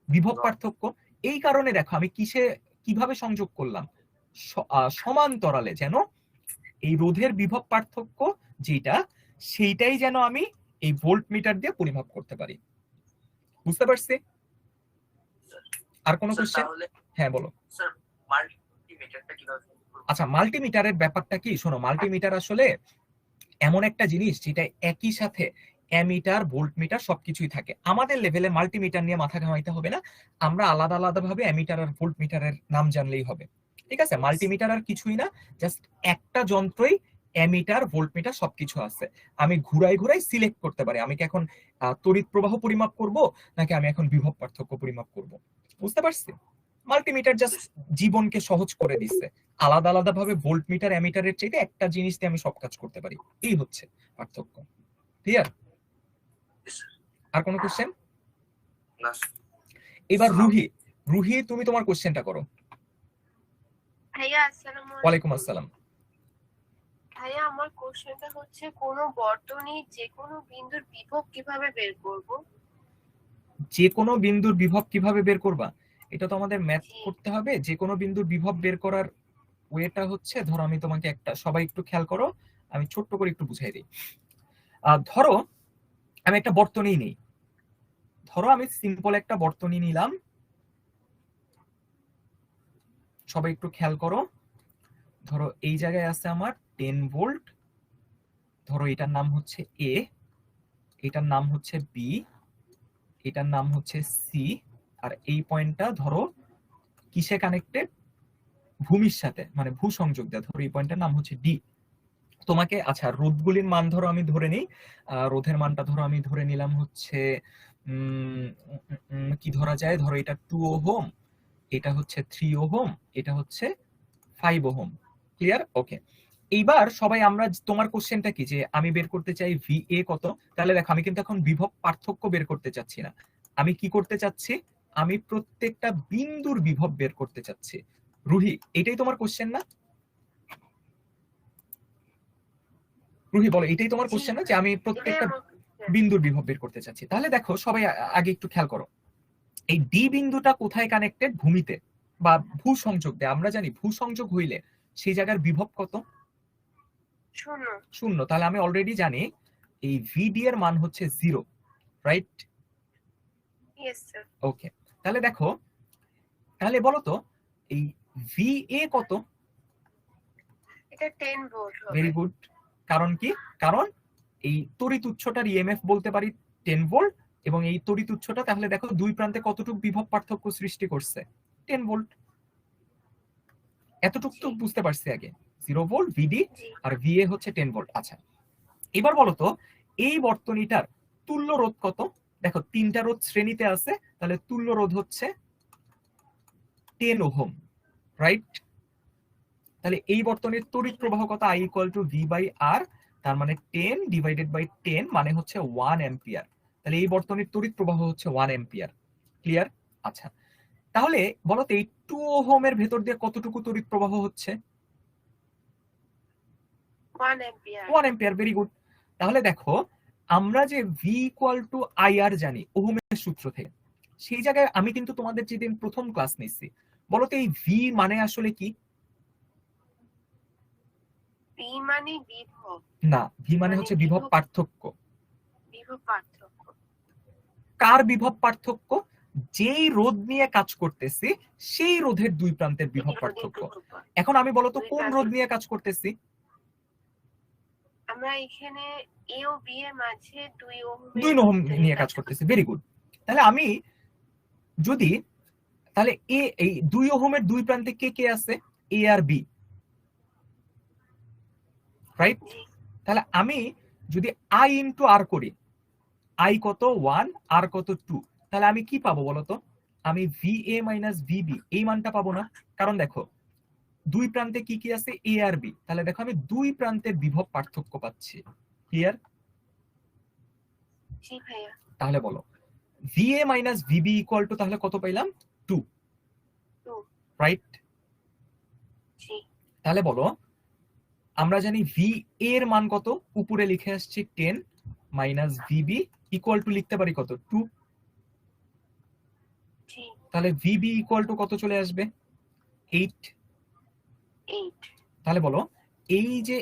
বিভব পার্থক্য। এই কারণে দেখো আমি কিভাবে সংযোগ করলাম, সমান্তরালে, যেন এই রোধের বিভব পার্থক্য যেটা, সেইটাই যেন আমি এই ভোল্টমিটার দিয়ে পরিমাপ করতে পারি। বুঝতে পারছি? আর কোনো কোশ্চেন? হ্যাঁ বলো। স্যার মাল্টিমিটারটা কিভাবে? আচ্ছা, মাল্টিমিটারের ব্যাপারটা কি, শোনো, মাল্টিমিটার আসলে এমন একটা জিনিস যেটা একই সাথে অ্যামিটার, ভোল্টমিটার সবকিছুই থাকে। আমাদের লেভেলে মাল্টিমিটার নিয়ে মাথা ঘামাইতে হবে না, আমরা আলাদা আলাদা ভাবে অ্যামিটার আর ভোল্টমিটারের নাম জানলেই হবে। ঠিক আছে? মাল্টিমিটার আর কিছুই না, জাস্ট একটা যন্ত্রই অ্যামিটার, ভোল্টমিটার সবকিছু আছে। আমি ঘুরাই ঘুরাই সিলেক্ট করতে পারি আমি কি এখন তড়িৎ প্রবাহ পরিমাপ করব নাকি আমি এখন বিভব পার্থক্য পরিমাপ করব। বুঝতে পারছি? মাল্টিমিটার জাস্ট জীবনকে সহজ করে দিচ্ছে। আলাদা আলাদা ভাবে ভোল্টমিটার, অ্যামিটারের চাইতে একটা জিনিস দিয়ে আমি সব কাজ করতে পারি। এই হচ্ছে পার্থক্য। ক্লিয়ার? আর কোনো কোশ্চেন? এবার রুহি তুমি তোমার কোশ্চেনটা করো। ভাইয়া আসসালামু আলাইকুম। ওয়ালাইকুম আসসালাম। ভাইয়া আমার কোশ্চেনটা হচ্ছে, কোন বর্তনীর যে কোনো বিন্দুর বিভব কিভাবে বের করব? যে কোনো বিন্দুর বিভব কিভাবে বের করবা? এটা তো আমাদের ম্যাথ করতে হবে। যে কোনো বিন্দুর বিভব বের করার ওয়েটা হচ্ছে, ধরো আমি তোমাকে একটা, সবাই একটু খেয়াল করো, আমি ছোট্ট করে একটু বুঝাই দিই। ধরো আমি একটা বর্তনী নিই, ধরো আমি সিম্পল একটা বর্তনী নিলাম, সবাই একটু খেয়াল করো। ধরো এই জায়গায় আছে আমার 10 ভোল্ট, ধরো এটার নাম হচ্ছে এ, এটার নাম হচ্ছে বি, এটার নাম হচ্ছে সি, আর এই পয়েন্টটা ধরো কিসে কানেক্টেড? ভূমির সাথে, মানে ভূ সংযোগ দেয়। ধরো এই পয়েন্টটার নাম হচ্ছে ডি। তোমাকে, আচ্ছা, রোধগুলির মান ধরো আমি ধরে নিই, রোধের মানটা ধরো আমি ধরে নিলাম হচ্ছে কি ধরা যায়, ধরো এটা 2 ওহম, এটা হচ্ছে 3 ওহম, এটা হচ্ছে 5 ওহম। ক্লিয়ার? ওকে। এইবার সবাই আমরা, তোমার কোশ্চেনটা কি যে আমি বের করতে চাই ভিএ কত? তাহলে দেখো আমি কিন্তু এখন বিভব পার্থক্য বের করতে চাচ্ছি না, আমি কি করতে চাচ্ছি, আমি প্রত্যেকটা বিন্দুর বিভব বের করতে চাচ্ছি। রুহি, এটাই তোমার কোশ্চেন না? রুহি বলো, এটাই তোমার কোশ্চেন না যে আমি প্রত্যেকটা বিন্দুর বিভব বের করতে চাচ্ছি? তাহলে দেখো সবাই আগে একটু খেয়াল করো, এই ডি বিন্দুটা কোথায় কানেক্টেড? ভূমিতে বা ভূ সংযোগ দেয়। আমরা জানি ভূ সংযোগ হইলে সেই জায়গার বিভব কত? শূন্য। তাহলে আমি অলরেডি জানি এই ভিডি এর মান হচ্ছে 0, রাইট? Yes sir. ওকে, তাহলে দেখো, তাহলে বলো তো এই ভিএ কত? এটা 10 ভোল্ট হবে। Very good. কারণ কি? কারণ এই তড়িৎ উৎসটার ইএমএফ বলতে পারি 10 ভোল্ট, এবং এই তড়িৎ উৎসটা তাহলে দেখো দুই প্রান্তে কতটুকু বিভব পার্থক্য সৃষ্টি করছে? 10 ভোল্ট। এতটুকু তো বুঝতে পারছি আগে। 0 ভোল্ট ভিডি আর ভিএ হচ্ছে 10 ভোল্ট। আচ্ছা, এবার বলো তো এই বর্তনীটার তুল্য রোধ কত? দেখো তিনটা রোধ শ্রেণীতে আছে, তাহলে তুল্য রোধ হচ্ছে 10 ওহম, রাইট? তাহলে এই বর্তনীর তড়িৎ প্রবাহ কত? I = V/R, তার মানে 10 ডিভাইডেড বাই 10 মানে হচ্ছে 1 অ্যাম্পিয়ার। তাহলে এই বর্তনীর তড়িৎ প্রবাহ হচ্ছে 1 অ্যাম্পিয়ার। ক্লিয়ার? আচ্ছা, তাহলে বলো তো এই 2 ওহমের ভেতর দিয়ে কতটুকু তড়িৎ প্রবাহ হচ্ছে? 1 অ্যাম্পিয়ার। 1 অ্যাম্পিয়ার। Very good. তাহলে দেখো আমরা যে V = IR জানি ওহমের সূত্র থেকে, সেই জায়গায় আমি কিন্তু তোমাদের যেদিন প্রথম ক্লাস নিচ্ছি, বলো তো এই V মানে আসলে কি? পি মানে বিভব। না, V মানে হচ্ছে বিভব পার্থক্য। বিভব পার্থক্য। কার বিভব পার্থক্য? যেই রোধ নিয়ে কাজ করতেছি সেই রোধের দুই প্রান্তের বিভব পার্থক্য। এখন আমি বলতো কোন রোধ নিয়ে কাজ করতেছি? আমরা এখানে এ ও বি এর মাঝে 2 ওহম নিয়ে কাজ করতেছি। Very good. তাহলে আমি যদি, তাহলে এই 2 ওহমের দুই প্রান্তে কে কে আছে? এ আর বি, রাইট? তাহলে আমি যদি I ইনটু আর করি, I কত? 1, আর কত? 2, তাহলে আমি কি পাবো বলতো? আমি VA মাইনাস VB এই মানটা পাবো না? কারণ দেখো দুই প্রান্তে কি কি আছে? এ আর বি। তাহলে দেখো আমি দুই প্রান্তের বিভব পার্থক্য পাচ্ছি। ক্লিয়ার? জি ভাইয়া। তাহলে বলো VA minus VB equal to, তাহলে কত পাইলাম? 2, রাইট? জি তাহলে বলো, আমরা জানি ভি এর মান কত, উপরে লিখে আসছি 10 মাইনাস ভিবি ইকুয়াল টু লিখতে পারি কত 2। জি তাহলে ভিবি ইকুয়াল টু কত চলে আসবে 8। 8 তাহলে বলো এই যে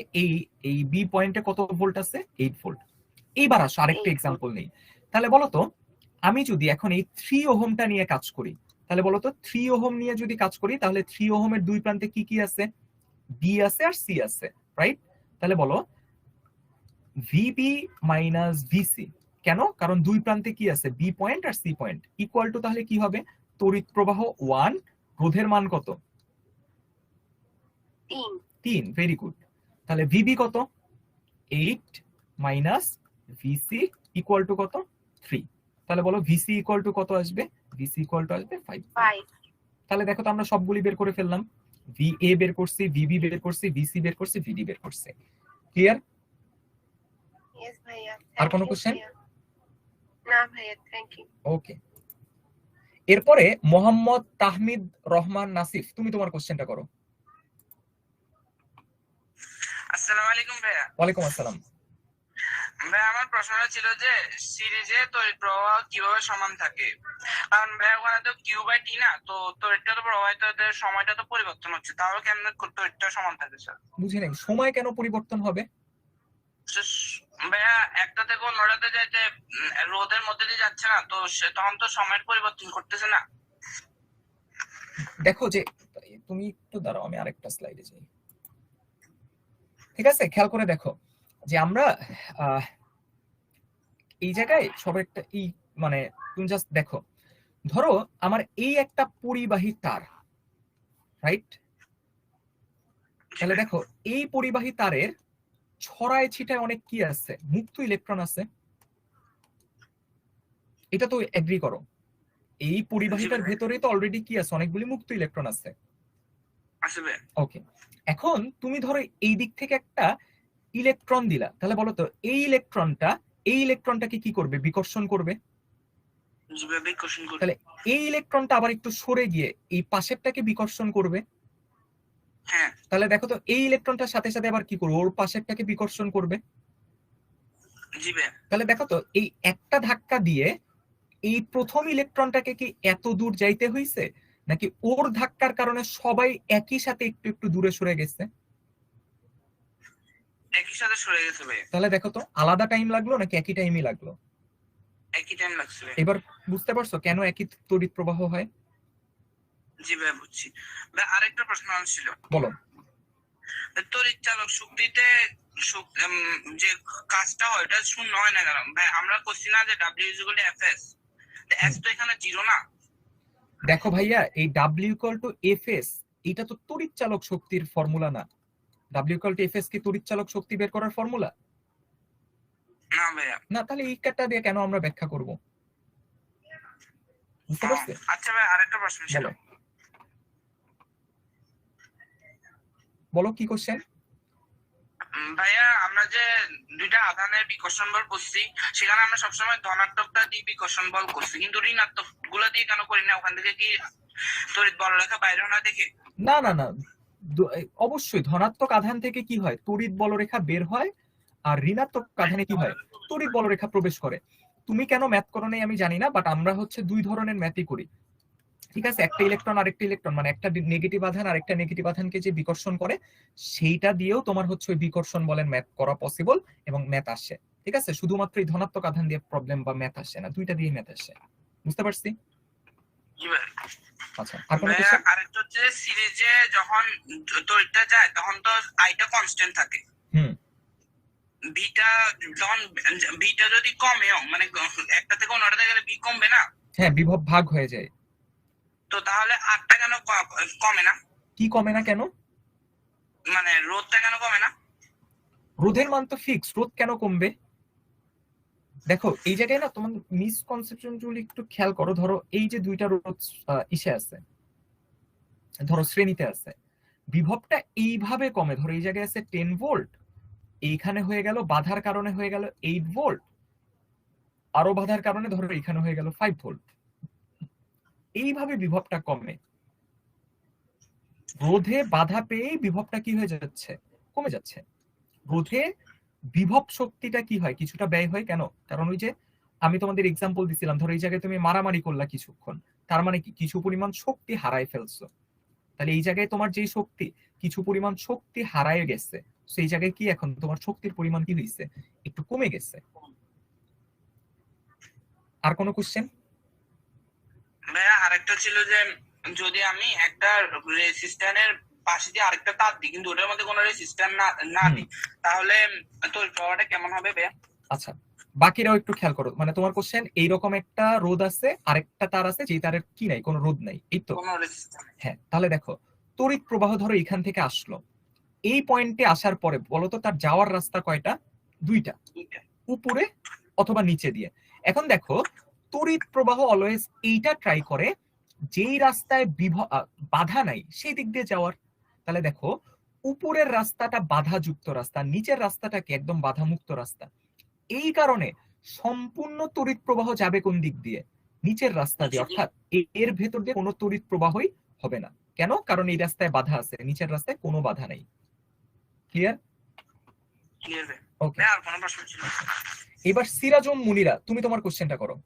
এই বি পয়েন্টে কত ভোল্ট আছে 8 ভোল্ট। এইবার আসো আরেকটা 8 এক্সাম্পল নেই। তাহলে বলো তো আমি যদি এখন এই 3 ওহমটা নিয়ে কাজ করি, তাহলে বলো তো 3 ওহম নিয়ে যদি কাজ করি তাহলে 3 ওহমের দুই প্রান্তে কি কি আছে, বি আছে আর সি আছে, রাইট? তাহলে বলো ভিবি মাইনাস ভিসি, কেন? কারণ দুই প্রান্তে কি আছে, বি পয়েন্ট আর সি পয়েন্ট, ইকুয়াল টু তাহলে কি হবে, তড়িৎ প্রবাহ 1, রোধের মান কত 3। Very good. তাহলে ভিবি কত 8 মাইনাস ভিসি ইকুয়াল টু কত 3। তাহলে বলো ভিসি ইকুয়াল টু কত আসবে, ভিসি ইকুয়াল টু আসবে 5। 5 তাহলে দেখো তো আমরা সবগুলি বের করে ফেললাম, ভিএ বের করছি, ভিবি বের করছি, ভিসি বের করছি, ভিডি বের করছি। ক্লিয়ার? ইয়েস ভাইয়া। আর কোনো কোশ্চেন? না ভাইয়া, থ্যাংক ইউ। ওকে, এরপরে মোহাম্মদ তাহমিদ রহমান নাসিফ, তুমি তোমার কোশ্চেনটা করো। আসসালামু আলাইকুম ভাইয়া। ওয়ালাইকুম আসসালাম। ভাই আমার প্রশ্নটা ছিল যে সিরিজে তড়িৎ প্রবাহ কিভাবে সমান থাকে, কারণ ভাই ওখানে তো কিউ বাই টি না, তো তড়িৎটা তো প্রবাহিত হতে সময়টা তো পরিবর্তন হচ্ছে, তাহলে কেমন তড়িৎটা সমান থাকে স্যার? বুঝি নাই, সময় কেন পরিবর্তন হবে? ভাইয়া একটা থেকে অন্যটাতে যাইতে রোদের মধ্যে দিয়ে যাচ্ছে না, তো তখন তো সময়ের পরিবর্তন করতেছে না। দেখো যে তুমি একটু দাঁড়াও, আমি আরেকটা স্লাইডে যাই। ঠিক আছে, খেয়াল করে দেখো যে আমরা এই জায়গায় সব একটা মানে তুমি জাস্ট দেখো, ধরো আমার এই একটা পরিবাহী তার, রাইট? তাহলে দেখো এই পরিবাহী তারের ছড়ায় ছিটায় অনেক কি আছে, মুক্ত ইলেকট্রন আছে। এটা তো এগ্রি করো, এই পরিবাহীটার ভেতরে তো অলরেডি কি আছে, অনেকগুলি মুক্ত ইলেকট্রন আছে। আসবে ওকে, এখন তুমি ধরো এই দিক থেকে একটা ইলেকট্রন দিলা, তাহলে বলো তো এই ইলেকট্রনটাকে কি করবে, বিকর্ষণ করবে। তাহলে এই ইলেকট্রনটা আবার একটু সরে গিয়ে এই পাশেরটাকে বিকর্ষণ করবে। হ্যাঁ, তাহলে দেখো তো এই ইলেকট্রনটার সাথে সাথে আবার কি করবে, ওর পাশেরটাকে বিকর্ষণ করবে। তাহলে দেখো তো এই একটা ধাক্কা দিয়ে এই প্রথম ইলেকট্রনটাকে কি এত দূর যাইতে হইছে, নাকি ওর ধাক্কার কারণে সবাই একই সাথে একটু একটু দূরে সরে গেছে? একই সাথে সরে গেছে ভাই। তাহলে দেখো তো আলাদা টাইম লাগলো নাকি একই টাইমই লাগলো? একই টাইম লাগছে। এবার বুঝতে পারছো কেন একই তড়িৎ প্রবাহ হয়? জি ভাই, বুঝছি ভাই। আরেকটা প্রশ্ন ছিল, বলো। তড়িৎ চালক শক্তিতে যে কাজটা হয় এটা শূন্য হয় না কেন ভাই? আমরা করছি না যে W = Fs, S তো এখানে জিরো না। দেখো ভাইয়া, এই W = Fs এটা তো তড়িৎ চালক শক্তির ফর্মুলা না। W = Fs কি তড়িৎ চালক শক্তি বের করার ফর্মুলা না ভাইয়া। না, তাহলে এই কাটটা দিয়ে কেন আমরা ব্যাখ্যা করব? বুঝতে পারছো? আচ্ছা ভাই, আরেকটা প্রশ্ন ছিল। বলো কি কোশ্চেন? ভাইয়া আমরা যে দুইটা আধানের বিকর্ষণ বল করছি, সেখানে আমরা সবসময় ধনাত্মকটা দিয়ে বিকর্ষণ বল করছি, কিন্তু ঋণাত্মক গুলা দিয়ে কেন করি না? ওখান থেকে কি তড়িৎ বলরেখা বাইরে না দেখে? না না না, অবশ্যই ধনাত্মক আধান থেকে কি হয়, তড়িৎ বলরেখা বের হয়, আর ঋণাত্মক আধানে কি হয়, তড়িৎ বলরেখা প্রবেশ করে। তুমি কেন ম্যাথ করো নাই আমি জানি না, বাট আমরা হচ্ছে দুই ধরনের ম্যাথই করি। ঠিক আছে, একটা ইলেকট্রন আরেকটা ইলেকট্রন, মানে একটা নেগেটিভ আধান আরেকটা নেগেটিভ আধানকে যে বিকর্ষণ করে, সেইটা দিয়েও তোমার হচ্ছে ওই বিকর্ষণ বলের ম্যাথ করা পসিবল এবং ম্যাথ আসে। ঠিক আছে, শুধুমাত্র এই ধনাত্মক আধান দিয়ে প্রবলেম বা ম্যাথ আসে না, দুইটা দিয়ে ম্যাথ আসে। বুঝতে পারছি? আচ্ছা, আর কোনো কোশ্চেন? আরেকটা হচ্ছে সিরিজে যখন তড়িৎটা যায় তখন তো আইটা কনস্ট্যান্ট থাকে। ভিটা যখন ভিটা যদি কমেও, মানে একটা থেকে অন্যটাতে গেলে ভি কমবে না? হ্যাঁ, বিভব ভাগ হয়ে যায়। তো তাহলে আটটা কেন কমে না? কি কমে না কেন, মানে রোধটা কেন কমে না? রোধের মান তো ফিক্স, রোধ কেন কমবে? দেখো এই জায়গায় না তোমার মিসকনসেপশন গুলো একটু খেয়াল করো। ধরো এই যে দুইটা রোধ ইসে আছে, ধরো শ্রেণীতে আছে, বিভবটা এইভাবে কমে। ধরো এই জায়গায় আছে 10 ভোল্ট, এইখানে হয়ে গেল বাধার কারণে হয়ে গেল 8 ভোল্ট, আরো বাধার কারণে ধরো এখানে হয়ে গেল 5 ভোল্ট। এইভাবে বিভবটা কমে। রোধে বাধা পেয়েই বিভবটা কি হয়ে যাচ্ছে, কমে যাচ্ছে। রোধে বিভব শক্তিটা কি হয়, কিছুটা ব্যয় হয়। কেন? কারণ ওই যে আমি তোমাদের এক্সাম্পল দিছিলাম, ধরো এই জায়গায় তুমি মারামারি করলা কিছুক্ষণ, তার মানে কি কিছু পরিমাণ শক্তি হারায় ফেলছো। তাহলে এই জায়গায় তোমার যে শক্তি, কিছু পরিমাণ শক্তি হারায় গেছে, সেই জায়গায় কি এখন তোমার শক্তির পরিমাণ কি হয়েছে, একটু কমে গেছে। আর কোনো কোশ্চেন? ভাইয়া আরেকটা ছিল যে যদি আমি একটা রেজিস্ট্যান্সের পাশে দিয়ে আরেকটা তার দিই কিন্তু ওটার মধ্যে কোনো রেজিস্ট্যান্স না দিই, তাহলে তড়িৎ প্রবাহটা কেমন হবে ভাইয়া? আচ্ছা, বাকিরাও একটু খেয়াল করো। মানে তোমার কোশ্চেন এইরকম একটা রোধ আছে, আরেকটা তার আছে, যে তারের কি নাই, কোনো রোধ নাই, এই তো? কোনো রেজিস্ট্যান্স। হ্যাঁ, তাহলে দেখো তড়িৎ প্রবাহ ধরো এখান থেকে আসলো, এই পয়েন্টে আসার পরে বলতো তার যাওয়ার রাস্তা কয়টা? দুইটা, উপরে অথবা নিচে দিয়ে। এখন দেখো তড়িৎ প্রবাহ অলওয়েজ এইটা ট্রাই করে যেই রাস্তায় বাধা নাই সেই দিক দিয়ে যাওয়ার। তাহলে দেখো উপরের রাস্তাটা বাধাযুক্ত রাস্তা, নিচের রাস্তাটা কি একদম বাধামুক্ত রাস্তা। এই কারণে সম্পূর্ণ তড়িৎ প্রবাহ যাবে কোন দিক দিয়ে? নিচের রাস্তা দিয়ে, অর্থাৎ এর ভেতর দিয়ে কোনো তড়িৎ প্রবাহই হবে না। কেন? কারণ এই রাস্তায় বাধা আছে, নিচের রাস্তায় কোনো বাধা নেই। ক্লিয়ার? ক্লিয়ার ভাই। ওকে, আর কোনো প্রশ্ন ছিল? এবার সিরাজুম মুনিরা, তুমি তোমার কোশ্চেনটা করো।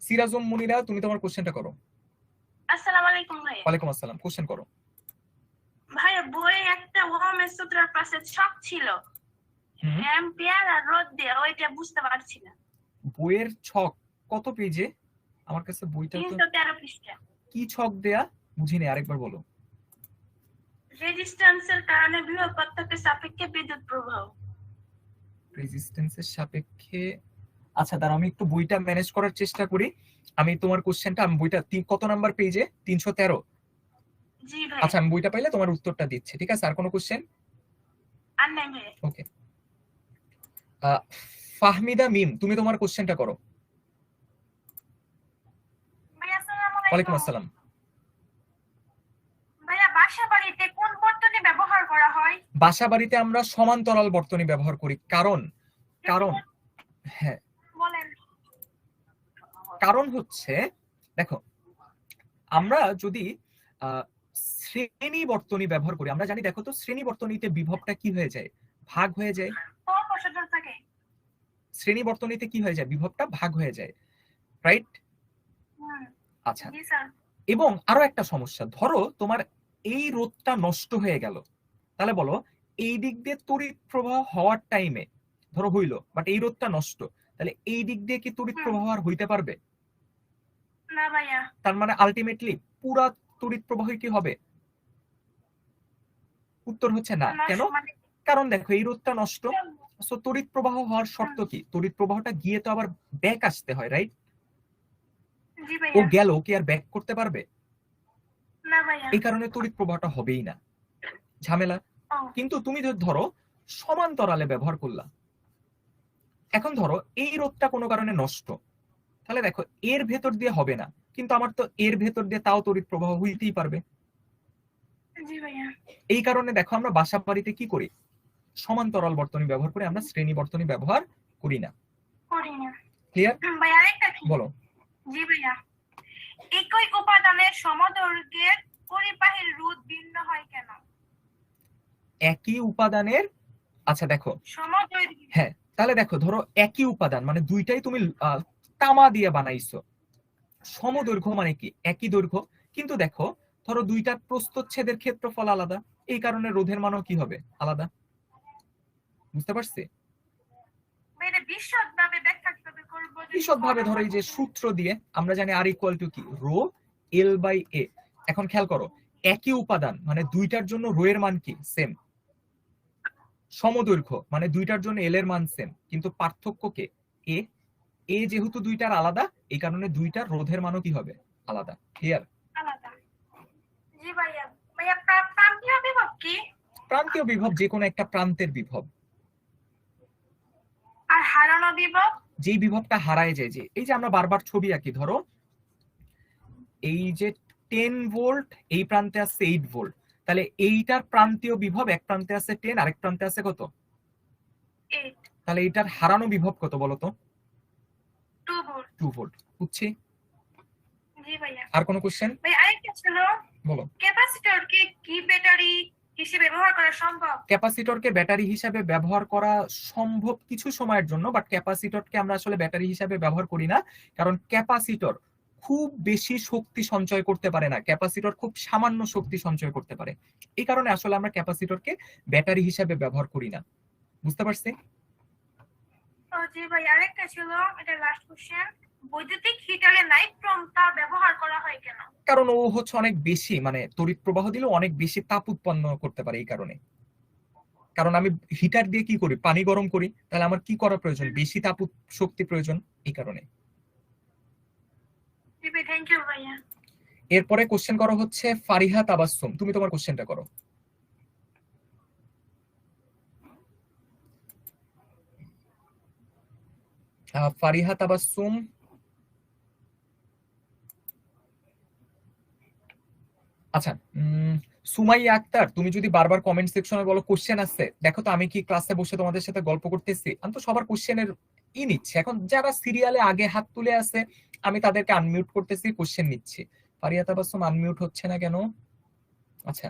সিরাজুম মুনিরা, তুমি তোমার কোশ্চেনটা করো। আসসালামু আলাইকুম ভাইয়া। ওয়ালাইকুম আসসালাম, কোশ্চেন করো। ভাইয়া বইয়ে একটা ওহমের সূত্রের পাশে ছক ছিল, হুম, অ্যাম্পিয়ার আর রোধ দিয়ে, ওইটা বুঝতে পারছি না। বইয়ের ছক কত পেজে? আমার কাছে বইটা তো 313 পৃষ্ঠা। কি ছক দেয়া বুঝিনি, আরেকবার বলো। রেজিস্ট্যান্সের কারণে বিভব পার্থক্যের সাপেক্ষে বিদ্যুৎ প্রবাহ। রেজিস্ট্যান্সের সাপেক্ষে, আচ্ছা দাঁড়াও আমি একটু বইটা ম্যানেজ করার চেষ্টা করি। আমি তোমার কোশ্চেনটা, আমি বইটা কত নাম্বার পেজে? 313। জি ভাই। আচ্ছা, আমি বইটা পাইলে তোমার উত্তরটা দিচ্ছি, ঠিক আছে? আর কোনো কোশ্চেন? আর নাই ভাই। ওকে, ফাহমিদা মিম, তুমি তোমার কোশ্চেনটা করো। ভাইয়া আসসালামু ওয়ালাইকুম আলাইকুম। আসসালাম। ভাইয়া বাসাবাড়িতে কোন বর্তনী ব্যবহার করা হয়? বাসা বাড়িতে আমরা সমান্তরাল বর্তনী ব্যবহার করি, কারণ হ্যাঁ, বলেন। কারণ হচ্ছে দেখো আমরা যদি শ্রেণী বর্তনী ব্যবহার করি, আমরা জানি দেখো তো শ্রেণী বর্তনীতে বিভবটা কি হয়ে যায়, ভাগ হয়ে যায়। প্রশ্ন থাকে। শ্রেণী বর্তনীতে কি হয়ে যায়, বিভবটা ভাগ হয়ে যায়, রাইট? আচ্ছা, জি স্যার। এবং আরো একটা সমস্যা, ধরো তোমার এই রোধটা নষ্ট হয়ে গেল, তাহলে বলো এই দিক দিয়ে তড়িৎ প্রবাহ হওয়ার টাইমে ধরো হইলো, বাট এই রোধটা নষ্ট, তাহলে এই দিক দিয়ে কি তড়িৎ প্রবাহ আর হইতে পারবে? না ভাইয়া। তার মানে আলটিমেটলি পুরা তড়িৎ প্রবাহই কি হবে? উত্তর হচ্ছে না। কেন? কারণ দেখো এই রোধটা নষ্ট, সো তড়িৎ প্রবাহ হওয়ার শর্ত কি? তড়িৎ প্রবাহটা গিয়ে তো আবার ব্যাক আসতে হয়, রাইট? জি ও ভাইয়া। গেল, কি আর ব্যাক করতে পারবে? না ভাইয়া। এই কারণে তড়িৎ প্রবাহটা হবেই না, ঝামেলা। কিন্তু তুমি ধরো সমান্তরালে ব্যবহার করলা, এখন ধরো এই রোধটা কোনো কারণে নষ্ট, তাহলে দেখো এর ভেতর দিয়ে হবে না, কিন্তু আমার তো এর ভেতর দিয়ে তাও তড়িৎ প্রবাহ হইতেই পারবে। জি ভাইয়া। এই কারণে দেখো আমরা বাসা বাড়িতে কি করি, সমান্তরাল বর্তনী ব্যবহার করি, আমরা শ্রেণী বর্তনী ব্যবহার করি না। করি না। ক্লিয়ার? ভাইয়া আরেকটা কি? বলো। জি ভাইয়া। একই উপাদানের সমদৈর্ঘ্যের পরিবাহীর রোধ ভিন্ন হয় কেন? একই উপাদানের, আচ্ছা দেখো সমদৈর্ঘ্য। হ্যাঁ, তাহলে দেখো ধরো একই উপাদান মানে দুইটাই তুমি তামা দিয়ে বানাইছো, সমদৈর্ঘ্য মানে কি একই দৈর্ঘ্য, কিন্তু দেখো ধরো দুইটার প্রস্থচ্ছেদের ক্ষেত্রফল আলাদা, এই কারণে রোধের মানও কি হবে? আলাদা। বুঝতে পারছি? বিশদভাবে ব্যাখ্যা কিভাবে করব? বিশদভাবে ধরো এই যে সূত্র দিয়ে আমরা জানি আর ইকুয়াল টু কি, রো এল বাই এ। এখন খেয়াল করো একই উপাদান মানে দুইটার জন্য রো এর মান কি? সেম। সমদৈর্ঘ্য মানে দুইটার জন্য এল এর মান সেম, কিন্তু পার্থক্য কে? এ। এ যেহেতু দুইটার আলাদা, এই কারণে দুইটার রোধের মানও কি হবে? আলাদা। ক্লিয়ার? আলাদা। জি ভাইয়া। ভাইয়া প্রান্তীয় বিভব কি? প্রান্তীয় বিভব যে কোনো একটা প্রান্তের বিভব। আর হারানো বিভব? যেই বিভবটা হারায় যায়, যে এই যে আমরা বারবার ছবি আঁকি, ধরো এই যে 10 ভোল্ট, এই প্রান্তে আছে 8 ভোল্ট, তাহলে এইটার প্রান্তীয় বিভব এক প্রান্তে আছে 10, আরেক প্রান্তে আছে কত? 8। তাহলে এইটার হারানো বিভব কত বলতো? 2 ভোল্ট। বুঝছি? জি ভাইয়া। আর কোনো কোশ্চেন? ভাই আরেকটা ছিল, বলো। ক্যাপাসিটরকে কি ব্যাটারি হিসেবে ব্যবহার করা সম্ভব? ক্যাপাসিটরকে ব্যাটারি হিসাবে ব্যবহার করা সম্ভব কিছু সময়ের জন্য, বাট ক্যাপাসিটরকে আমরা আসলে ব্যাটারি হিসাবে ব্যবহার করি না, কারণ ক্যাপাসিটর খুব বেশি শক্তি সঞ্চয় করতে পারে না, ক্যাপাসিটর খুব সামান্য শক্তি সঞ্চয় করতে পারে। এই কারণে আসলে আমরা ক্যাপাসিটরকে ব্যাটারি হিসাবে ব্যবহার করি না। বুঝতে পারছি? জি ভাই আরেকটা ছিল, এটা লাস্ট কোশ্চেন, বৈদ্যুতিক হিটারে নাইট্রোমটা ব্যবহার করা হয় কেন? কারণ ও হচ্ছে অনেক বেশি, মানে তড়িৎ প্রবাহ দিলে অনেক বেশি তাপ উৎপন্ন করতে পারে। এই কারণে, কারণ আমি হিটার দিয়ে কি করি, পানি গরম করি, তাহলে আমার কি করা প্রয়োজন, বেশি তাপ শক্তি প্রয়োজন, এই কারণে। জি ভাই, থ্যাংক ইউ ভাইয়া। এরপরে কোশ্চেন করো হচ্ছে ফারিহা তাবাসসুম, তুমি তোমার কোশ্চেনটা করো। ফারিহা তাবাসসুম। আচ্ছা, সুমাইয়া আক্তার, তুমি যদি বারবার কমেন্ট সেকশনে বলো কোশ্চেন আছে, দেখো তো আমি কি ক্লাসে বসে তোমাদের সাথে গল্প করতেছি? আমি তো সবার কোশ্চেনের নিচ্ছি। এখন যারা সিরিয়ালে আগে হাত তুলে আছে আমি তাদেরকে আনমিউট করতেছি, কোশ্চেন নিচ্ছি। ফারিহা তাবাসসুম আনমিউট হচ্ছে না কেন? আচ্ছা,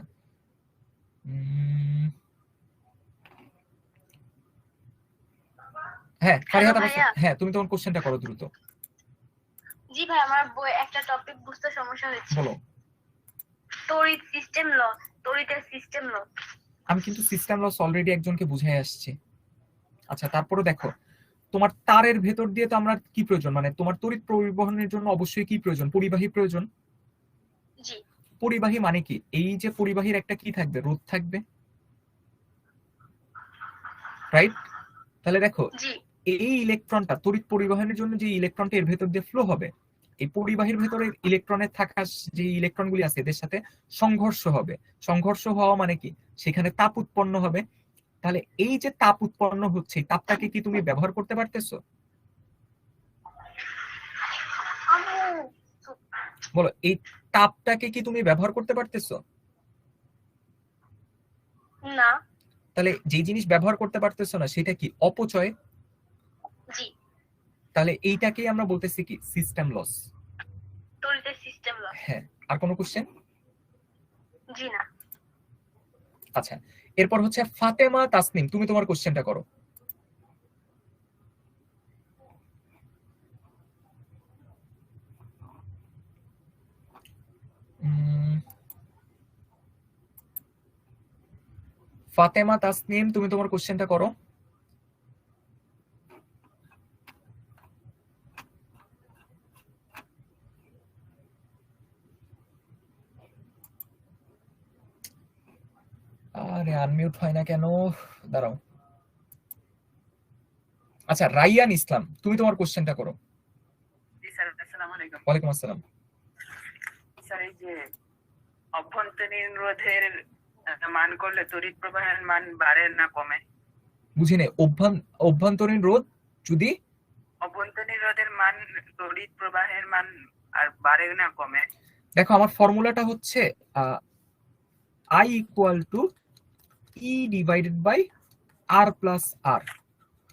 হ্যাঁ ফারিহা তাবাসসুম, হ্যাঁ তুমি তোমার কোশ্চেনটা করো দ্রুত। জি ভাই, আমার বই একটা টপিক বুঝতে সমস্যা হচ্ছে। বলো। তড়িৎ সিস্টেম লস, তড়িতের সিস্টেম লস। আমি কিন্তু সিস্টেম লস অলরেডি একজনকে বুঝাই আসছি। আচ্ছা, তারপরে দেখো, তোমার তারের ভেতর দিয়ে তো আমরা কি প্রয়োজন, মানে তোমার তড়িৎ পরিবহনের জন্য অবশ্যই কি প্রয়োজন, পরিবাহী প্রয়োজন। জি। পরিবাহী মানে কি, এই যে পরিবাহীর একটা কি থাকবে, রোধ থাকবে, রাইট? তাহলে দেখো, এই ইলেকট্রনটা তড়িৎ পরিবহনের জন্য যে ইলেকট্রনটা এর ভেতর দিয়ে ফ্লো হবে, এই পরিবাহীর ভেতরে ইলেকট্রনের থাকা যে ইলেকট্রনগুলি আছে এদের সাথে সংঘর্ষ হবে। সংঘর্ষ হওয়া মানে কি, সেখানে তাপ উৎপন্ন হবে। তাহলে এই যে তাপ উৎপন্ন হচ্ছে, তাপটাকে কি তুমি ব্যবহার করতে পারতেছো? বলো, এই তাপটাকে কি তুমি ব্যবহার করতে পারতেছো? না। তাহলে যে জিনিস ব্যবহার করতে পারতেছো না সেটা কি, অপচয়? জি। তাহলে এইটাকেই আমরা বলতেছি কি, সিস্টেম লস, তড়িতের সিস্টেম লস। হ্যাঁ। আর কোনো কোশ্চেন? জি না। আচ্ছা, এরপর হচ্ছে ফাতেমা তাসনিম, তুমি তোমার কোশ্চেনটা করো। ফাতেমা তাসনিম, তুমি তোমার কোশ্চেনটা করো। আরে আনমিউট হয় না কেন, দাঁড়াও। আচ্ছা, রাইয়ান ইসলাম, তুমি তোমার কোশ্চেনটা করো। জি স্যার, আসসালামু আলাইকুম। ওয়ালাইকুম আসসালাম। স্যার, এই যে অভ্যন্তরীণ রোধের মান করলে তড়িৎ প্রবাহের মান বাড়ে না কমে? বুঝিনি, অভ্যন্তরীণ রোধ যদি, অভ্যন্তরীণ রোধের মান তড়িৎ প্রবাহের মান আর বাড়ে না কমে? দেখো আমার ফর্মুলাটা হচ্ছে I equal to E divided by R plus R।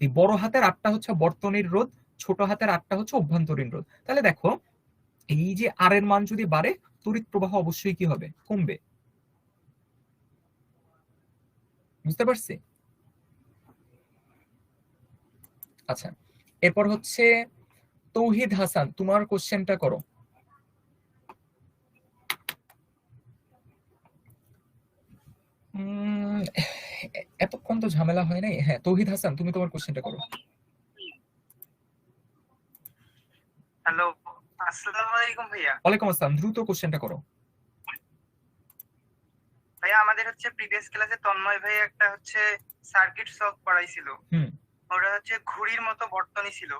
এই বড় হাতের আরটা হচ্ছে বর্তনীর রোধ, ছোট হাতের আরটা হচ্ছে অভ্যন্তরীণ রোধ। তাহলে দেখো, এই যে আর এর মান যদি বাড়ে, তড়িৎ প্রবাহ অবশ্যই কি হবে, কমবে। বুঝতে পারছি? আচ্ছা, এরপর হচ্ছে তৌহিদ হাসান, তোমার কোশ্চেনটা করো। এতক্ষণ তো ঝামেলা হয় নাই। হ্যাঁ, তৌহিদ হাসান, তুমি তোমার কোশ্চেনটা করো। হ্যালো, আসসালামু আলাইকুম ভাইয়া। ওয়ালাইকুম আসসালাম, দ্রুত কোশ্চেনটা করো। ভাইয়া, আমাদের হচ্ছে প্রিভিয়াস ক্লাসে তন্ময় ভাই একটা হচ্ছে সার্কিট সলভ করাইছিল। ওটা হচ্ছে ঘুড়ির মতো বর্তনী ছিল।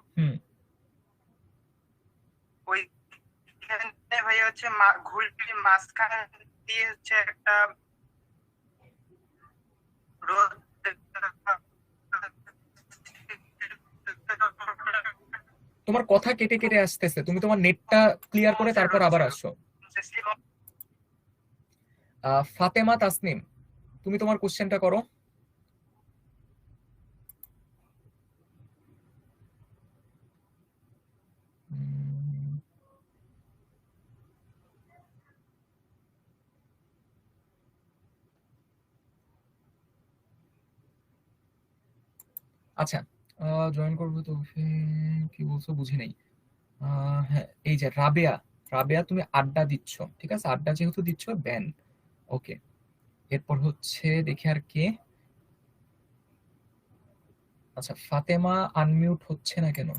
ওইখানে ভাইয়া হচ্ছে ঘুড়ির মাঝখানে দিয়ে হচ্ছে একটা রোদ। তোমার কথা কেটে কেটে আসতেছে, তুমি তোমার নেটটা ক্লিয়ার করে তারপর আবার আসো। ফাতেমা তাসনিম, তুমি তোমার কোশ্চেনটা করো। আচ্ছা, জয়েন করবো তো কি বলছো বুঝি নাই। হ্যাঁ, এই যে রাবেয়া, রাবেয়া তুমি আড্ডা দিচ্ছ, ঠিক আছে, আড্ডা যেহেতু দিচ্ছ ব্যান। ওকে, এরপর হচ্ছে দেখি আর কে। আচ্ছা, ফাতেমা আনমিউট হচ্ছে না কেন?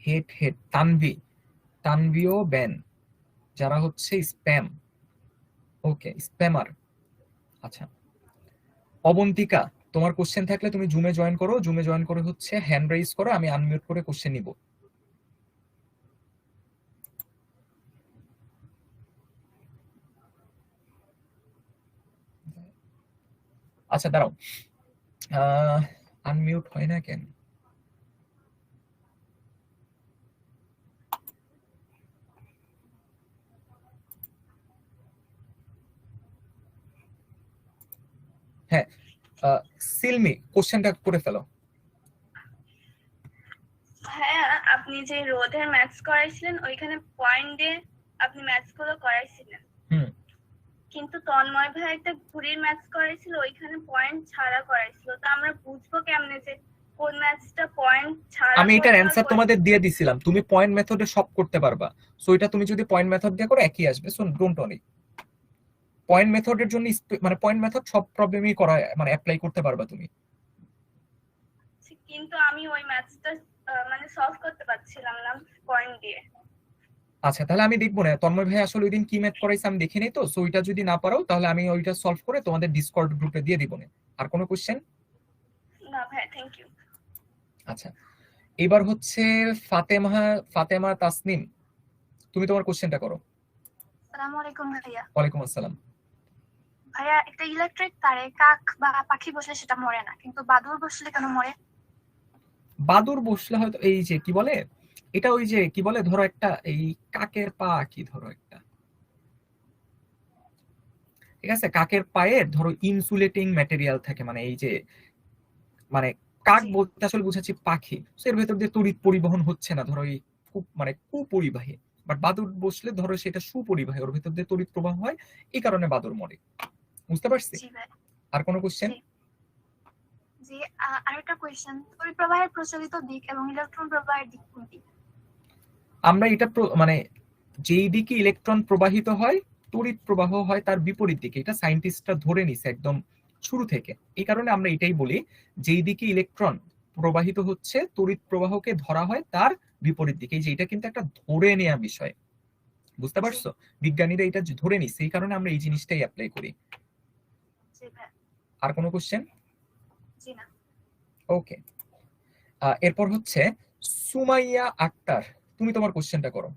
হেড হেড তানভি, তানভিও ব্যান, যারা হচ্ছে স্প্যাম। ওকে, স্প্যামার। আচ্ছা, অবন্তিকা, তোমার কোশ্চেন থাকলে তুমি জুমে জয়েন করো, জুমে জয়েন করে হচ্ছে হ্যান্ড রাইজ করো, আমি আনমিউট করে কোশ্চেন নিব। আচ্ছা দাঁড়াও, আনমিউট হয় না কেন? হ্যাঁ, সিলমি কোশ্চেনটা করে ফেলো। হ্যাঁ, আপনি যে রোধের ম্যাথস করাইছিলেন ওইখানে পয়েন্ট দিয়ে আপনি ম্যাথস গুলো করাইছিলেন, হুম, কিন্তু তন্ময় ভাই একটা ঘুড়ির ম্যাথস করাইছিল ওইখানে পয়েন্ট ছাড়া করাইছিল, তো আমরা বুঝবো কেমনে যে কোন ম্যাথসটা পয়েন্ট ছাড়া? আমি এটার করতে অ্যান্সার হবে? তোমাদের দিয়ে দিছিলাম, তুমি পয়েন্ট মেথডে সব করতে পারবা। সো এটা তুমি যদি পয়েন্ট মেথড দিয়ে করো একই আসবে। সো ডোন্ট ওয়ারি, পয়েন্ট মেথডের জন্য মানে পয়েন্ট মেথড সব প্রবলেমই করা মানে অ্যাপ্লাই করতে পারবা তুমি। কিন্তু আমি ওই ম্যাথসটা মানে সলভ করতে পারছিলাম না পয়েন্ট দিয়ে। আচ্ছা, তাহলে আমি দেখবো না তন্ময় ভাই আসলে ওই দিন কি ম্যাথ করাইছে আমি দেখিনি তো। সো ওইটা যদি না পারো তাহলে আমি ওইটা সলভ করে তোমাদের ডিসকর্ড গ্রুপে দিয়ে দিব না। আর কোনো কোশ্চেন? না ভাই, থ্যাংক ইউ। আচ্ছা, এবার হচ্ছে ফাতেমা, ফাতেমা তাসনিম, তুমি তোমার কোশ্চেনটা করো। আসসালামু আলাইকুম ভাইয়া। ওয়ালাইকুম আসসালাম। ভাইয়া, একটা ইলেকট্রিক তারে কাক বা পাখি বসলে সেটা মরে না, কিন্তু বাদুড় বসলে কেন মরে? বাদুর বসলে হয়তো এই যে কি বলে এটা, ওই যে কি বলে, ধরো একটা এই কাকের পা, কি ধরো একটা, ঠিক আছে, কাকের পায়ের ধরো ইনসুলেটিং ম্যাটেরিয়াল থাকে, মানে এই যে মানে কাক বলতে আসলে বুঝাচ্ছি পাখি, এর ভেতর দিয়ে তড়িৎ পরিবহন হচ্ছে না, ধরো এই মানে কুপরিবাহী। বাট বাদুর বসলে ধরো সেটা সুপরিবাহী, ওর ভেতর দিয়ে তড়িৎ প্রবাহ হয়, এই কারণে বাদুর মরে। বুঝতে পারছি? আর কোনো কোশ্চেন? জি, আরেকটা কোশ্চেন, তড়িৎ প্রবাহের প্রচলিত দিক এবং ইলেকট্রন প্রবাহের দিক কোনটি? আমরা এটা মানে যেই দিকে ইলেকট্রন প্রবাহিত হয় তড়িৎ প্রবাহ হয় তার বিপরীত দিকে, এটা সায়েন্টিস্টরা ধরে নিছে একদম শুরু থেকে। এই কারণে আমরা এটাই বলি, যেই দিকে ইলেকট্রন প্রবাহিত হচ্ছে তড়িৎ প্রবাহকে ধরা হয় তার বিপরীত দিকে। এই যে এটা কিন্তু একটা ধরে নেওয়া বিষয়, বুঝতে পারছো? বিজ্ঞানীরা এটা ধরে নিছে, এই কারণে আমরা এই জিনিসটাই অ্যাপ্লাই করি। আর কোনো কোশ্চেন? জি না। ওকে, এরপর হচ্ছে সুমাইয়া আক্তার, তুমি তোমার কোশ্চেনটা করো।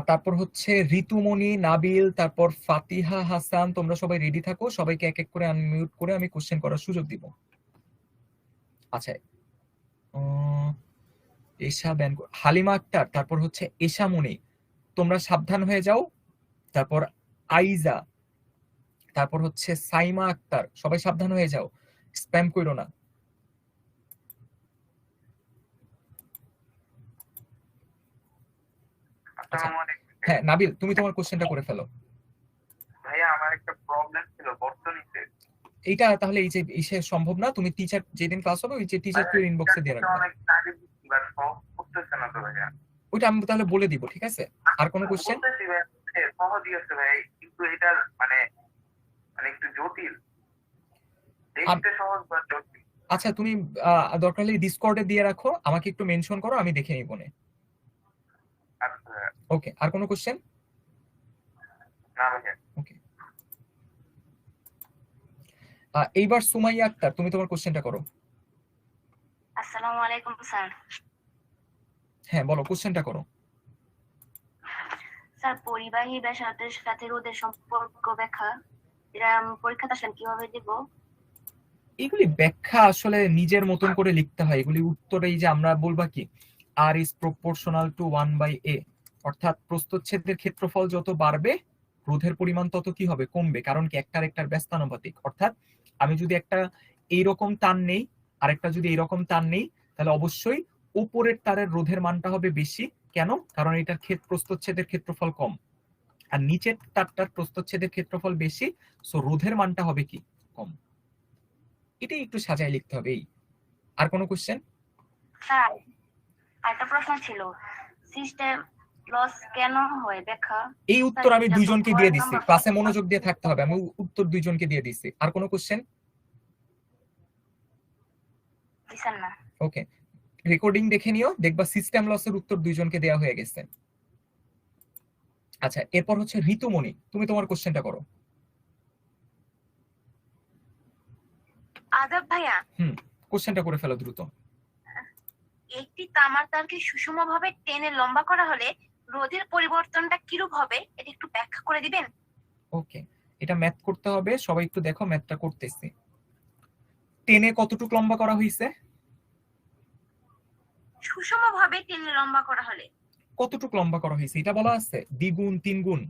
তারপর হচ্ছে ঋতুমণি, নাবিল, তারপর ফাতিহা হাসান, তোমরা সবাই রেডি থাকো, সবাইকে এক এক করে আনমিউট করে আমি কোশ্চেন করার সুযোগ দিব। আচ্ছা, এশা ব্যান, হালিমা আক্তার, তারপর হচ্ছে এশামণি, তোমরা সাবধান হয়ে যাও। তারপর আইজা, তারপর হচ্ছে সাইমা আক্তার, সবাই সাবধান হয়ে যাও, স্প্যাম করো না। হ্যাঁ নাবিল, তুমি তোমার কোশ্চেনটা করে ফেলো। ভাইয়া আমার একটা প্রবলেম ছিল বর্তনীতে। এইটা তাহলে এই যে ইসে সম্ভব না, তুমি টিচার যেদিন ক্লাস হবে ওই যে টিচার কে ইনবক্সে দিয়ে রাখবে। অনেক আগে বাট সলভ করতেছে না তো ভাইয়া। ওইটা আমি তাহলে বলে দিব, ঠিক আছে? আর কোনো কোশ্চেন? সহজই আছে ভাই, কিন্তু এটা মানে মানে একটু জটিল, দেখতে সহজ বা জটিল। আচ্ছা, তুমি দরকার হলে ডিসকর্ডে দিয়ে রাখো, আমাকে একটু মেনশন করো, আমি দেখে নিব না। আচ্ছা ওকে, আর কোনো কোশ্চেন? না ভাইয়া। ওকে, এইবার সুমাইয়া আক্তার, তুমি তোমার কোশ্চেনটা করো। আসসালামু আলাইকুম স্যার। হ্যাঁ বলো, কোশ্চেনটা করো। স্যার, পরিবাহী ব্যাসার্ধের সাথে রোধের সম্পর্ক ব্যাখ্যা, এটা পরীক্ষাতে আসলে কিভাবে দেব? এগুলি ব্যাখ্যা আসলে নিজের মতন করে লিখতে হয়, এগুলি উত্তরে এই যে আমরা বলবা কি আর ইজ প্রপোর্শনাল টু 1/a, অর্থাৎ প্রস্থচ্ছেদের ক্ষেত্রফল যত বাড়বে রোধের পরিমাণ তত কি হবে, কমবে। কারণ কি একটার একটার ব্যস্তানুপাতিক, অর্থাৎ আমি যদি একটা এইরকম টান নেই, আরেকটা যদি এইরকম টান নেই, তাহলে অবশ্যই উপরের তারের রোধের মানটা হবে বেশি। কেন? কারণ এটার প্রস্থচ্ছেদের ক্ষেত্রফল কম, আর নিচের তারটার প্রস্থচ্ছেদের ক্ষেত্রফল বেশি, সো রোধের মানটা হবে কি? কম। এটাই একটু সাজায় লিখতে হবে। এই আর কোনো কোশ্চেন? স্যার একটা প্রশ্ন ছিল, সিস্টেম লস কেন হয় ব্যাখ্যা? এই উত্তর আমি দুইজনকে দিয়ে দিচ্ছি, ক্লাসে মনোযোগ দিয়ে থাকতে হবে, আমি উত্তর দুইজনকে দিয়ে দিচ্ছি। আর কোনো কোশ্চেন? না। ওকে, রেকর্ডিং দেখে নিও, দেখবা সিস্টেম লসের উত্তর দুইজনকে দেওয়া হয়ে গেছে। আচ্ছা, এরপর হচ্ছে ঋতুমণি, তুমি তোমার কোশ্চেনটা করো। আদাব ভাইয়া, কোশ্চেনটা করে ফেলো দ্রুত। একটি তামার তারকে সুষমভাবে টেনে লম্বা করা হলে রোধের পরিবর্তনটা কিরূপ হবে, এটা একটু ব্যাখ্যা করে দিবেন? ওকে, এটা ম্যাথ করতে হবে, সবাই একটু দেখো, ম্যাথটা করতেছি। টেনে কতটুকু লম্বা করা হয়েছে? সুষমভাবে টেনে লম্বা করা হলে কতটুকু লম্বা করা হয়েছে এটা বলা আছে? দ্বিগুণ, তিনগুণ?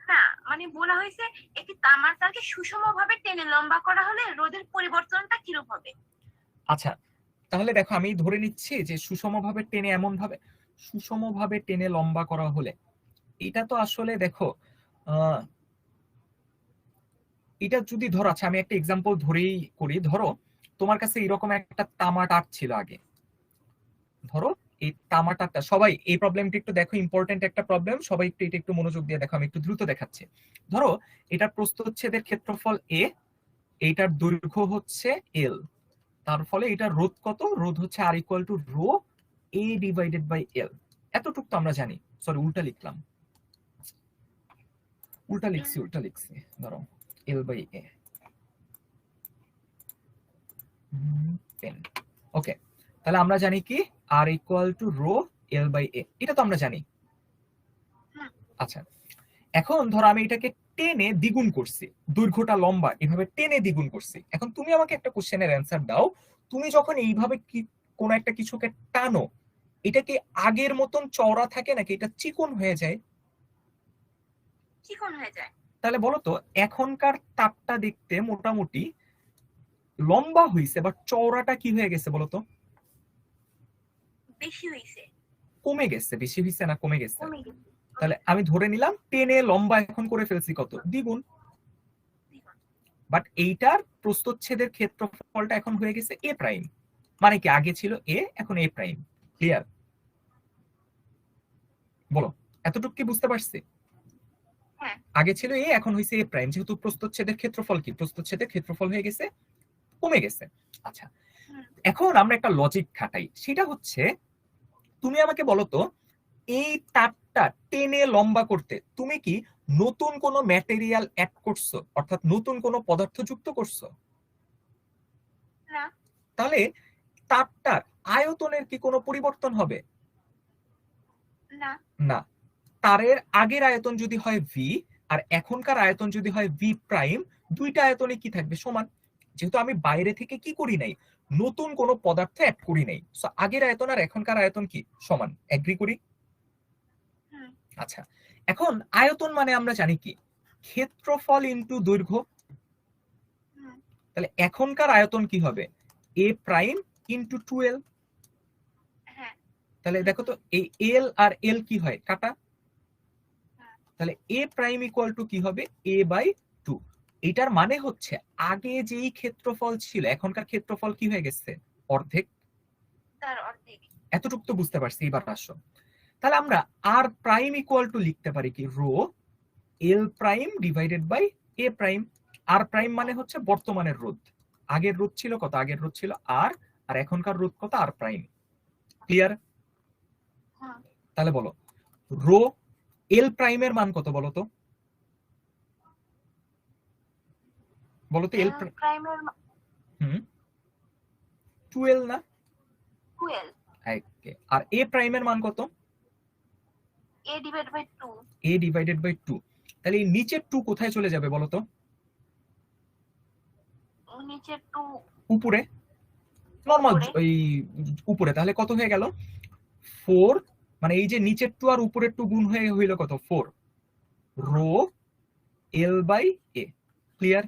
না, মানে বলা হয়েছে একটি তামার তারকে সুষমভাবে টেনে লম্বা করা হলে রোধের পরিবর্তনটা কিরূপ হবে। আচ্ছা, তাহলে দেখো আমি ধরে নিচ্ছি যে সুষমভাবে টেনে, এমন ভাবে সুষমভাবে টেনে লম্বা করা হলে, এটা তো আসলে দেখো এটা যদি ধরো, আচ্ছা আমি একটা এক্সাম্পল ধরেই করি। ধরো তোমার কাছে এরকম একটা তামা তার ছিল আগে, ধরো এই তামা তারটা, সবাই এই প্রবলেমটা একটু দেখো, ইম্পর্টেন্ট একটা প্রবলেম, সবাই একটু এটা একটু মনোযোগ দিয়ে দেখো, আমি একটু দ্রুত দেখাচ্ছি। ধরো এটার প্রস্থচ্ছেদের ক্ষেত্রফল এ, এইটার দৈর্ঘ্য হচ্ছে এল, তার ফলে এটার রোধ কত? রোধ হচ্ছে R equal to rho A divided by L. এতটুকু তো আমরা জানি। সরি, উল্টা লিখলাম, উল্টা লিখছি। ধরো এল বাই এ। ওকে, তাহলে আমরা জানি কি R equal to rho L by A, এটা তো আমরা জানি। আচ্ছা, এখন ধরো আমি এটাকে টেনে দ্বিগুণ করছি, দৈর্ঘ্যটা লম্বা, এভাবে টেনে দ্বিগুণ করছি। এখন তুমি আমাকে একটা কোশ্চেনের অ্যান্সার দাও, তুমি যখন এইভাবে কি কোন একটা কিছুকে টানো, এটা কি আগের মতন চওড়া থাকে নাকি এটা চিকন হয়ে যায়? চিকন হয়ে যায়। তাহলে বলো তো, এখনকার তারটা দেখতে মোটামুটি লম্বা হইছে, বাট চওড়াটা কি হয়ে গেছে বলো তো? বেশি হইছে। কমে গেছে। বেশি হইছে না কমে গেছে? কমে গেছে। তাহলে আমি ধরে নিলাম টেনে লম্বা এখন করে ফেলছি কত? দ্বিগুণ। বাট এইটার প্রস্থচ্ছেদের ক্ষেত্রফলটা এখন হয়ে গেছে এ প্রাইম, মানে কি আগে ছিল এ, এখন এ প্রাইম। ক্লিয়ার? বলো, এতটুকু কি বুঝতে পারছি? আগে ছিল এ, এখন হয়েছে এ প্রাইম, যেহেতু প্রস্থচ্ছেদের ক্ষেত্রফল কি? প্রস্থচ্ছেদের ক্ষেত্রফল হয়ে গেছে, কমে গেছে। আচ্ছা, এখন আমরা একটা লজিক খাটাই, সেটা হচ্ছে তুমি আমাকে বলো তো, এই তারটা টেনে লম্বা করতে তুমি কি নতুন কোন ম্যাটেরিয়াল অ্যাড করছো, অর্থাৎ নতুন কোন পদার্থ যুক্ত করছো? না। তাহলে তারটার আয়তনের কি কোনো পরিবর্তন হবে? না। না। তারের আগের আয়তন যদি হয় ভি আর এখনকার আয়তন যদি হয় ভি প্রাইম, দুইটা আয়তনে কি থাকবে? সমান। যেহেতু আমি বাইরে থেকে কি করি নাই, নতুন কোন পদার্থ অ্যাড করি নাই, সো আগের আয়তন আর এখনকার আয়তন কি? সমান। এগ্রি করি? আচ্ছা, এখন আয়তন মানে আমরা জানি কি? ক্ষেত্রফল ইনটু দৈর্ঘ্য। তাহলে এখনকার আয়তন কি হবে? এ প্রাইম ইনটু 2l। তাহলে দেখো তো, এই এল আর এল কি হয়? কাটা। তাহলে এ প্রাইম ইকুয়াল টু কি হবে? এ বাই 2। এটার মানে হচ্ছে আগে যেই ক্ষেত্রফল ছিল, এখনকার ক্ষেত্রফল কি হয়ে গেছে? অর্ধেক। এতটুকু তো বুঝতে পারছি। এবার আসো, তাহলে আমরা আর প্রাইম ইকুয়াল টু লিখতে পারি কি? Rho L prime divided by A prime. আর প্রাইম মানে হচ্ছে বর্তমানের রোধ। আগের রোধ ছিল কত? আগের রোধ ছিল আর, আর এখনকার রোধ কত? আর প্রাইম। ক্লিয়ার? তাহলে বলো, রো এল প্রাইমের মান কত বলো তো? বলো তো এল প্রাইমের 2l না? 2l। আর এ প্রাইমের মান কত? a divided by 2। a divided by 2। তাহলে এই নিচের 2 কোথায় চলে যাবে বলো তো? নিচের 2 উপরে, নরমাল ওই উপরে। তাহলে কত হয়ে গেল? 4। মানে এই যে নিচের 2 আর উপরের 2 গুণ হয়ে হইল কত? 4 rho L by A. Clear?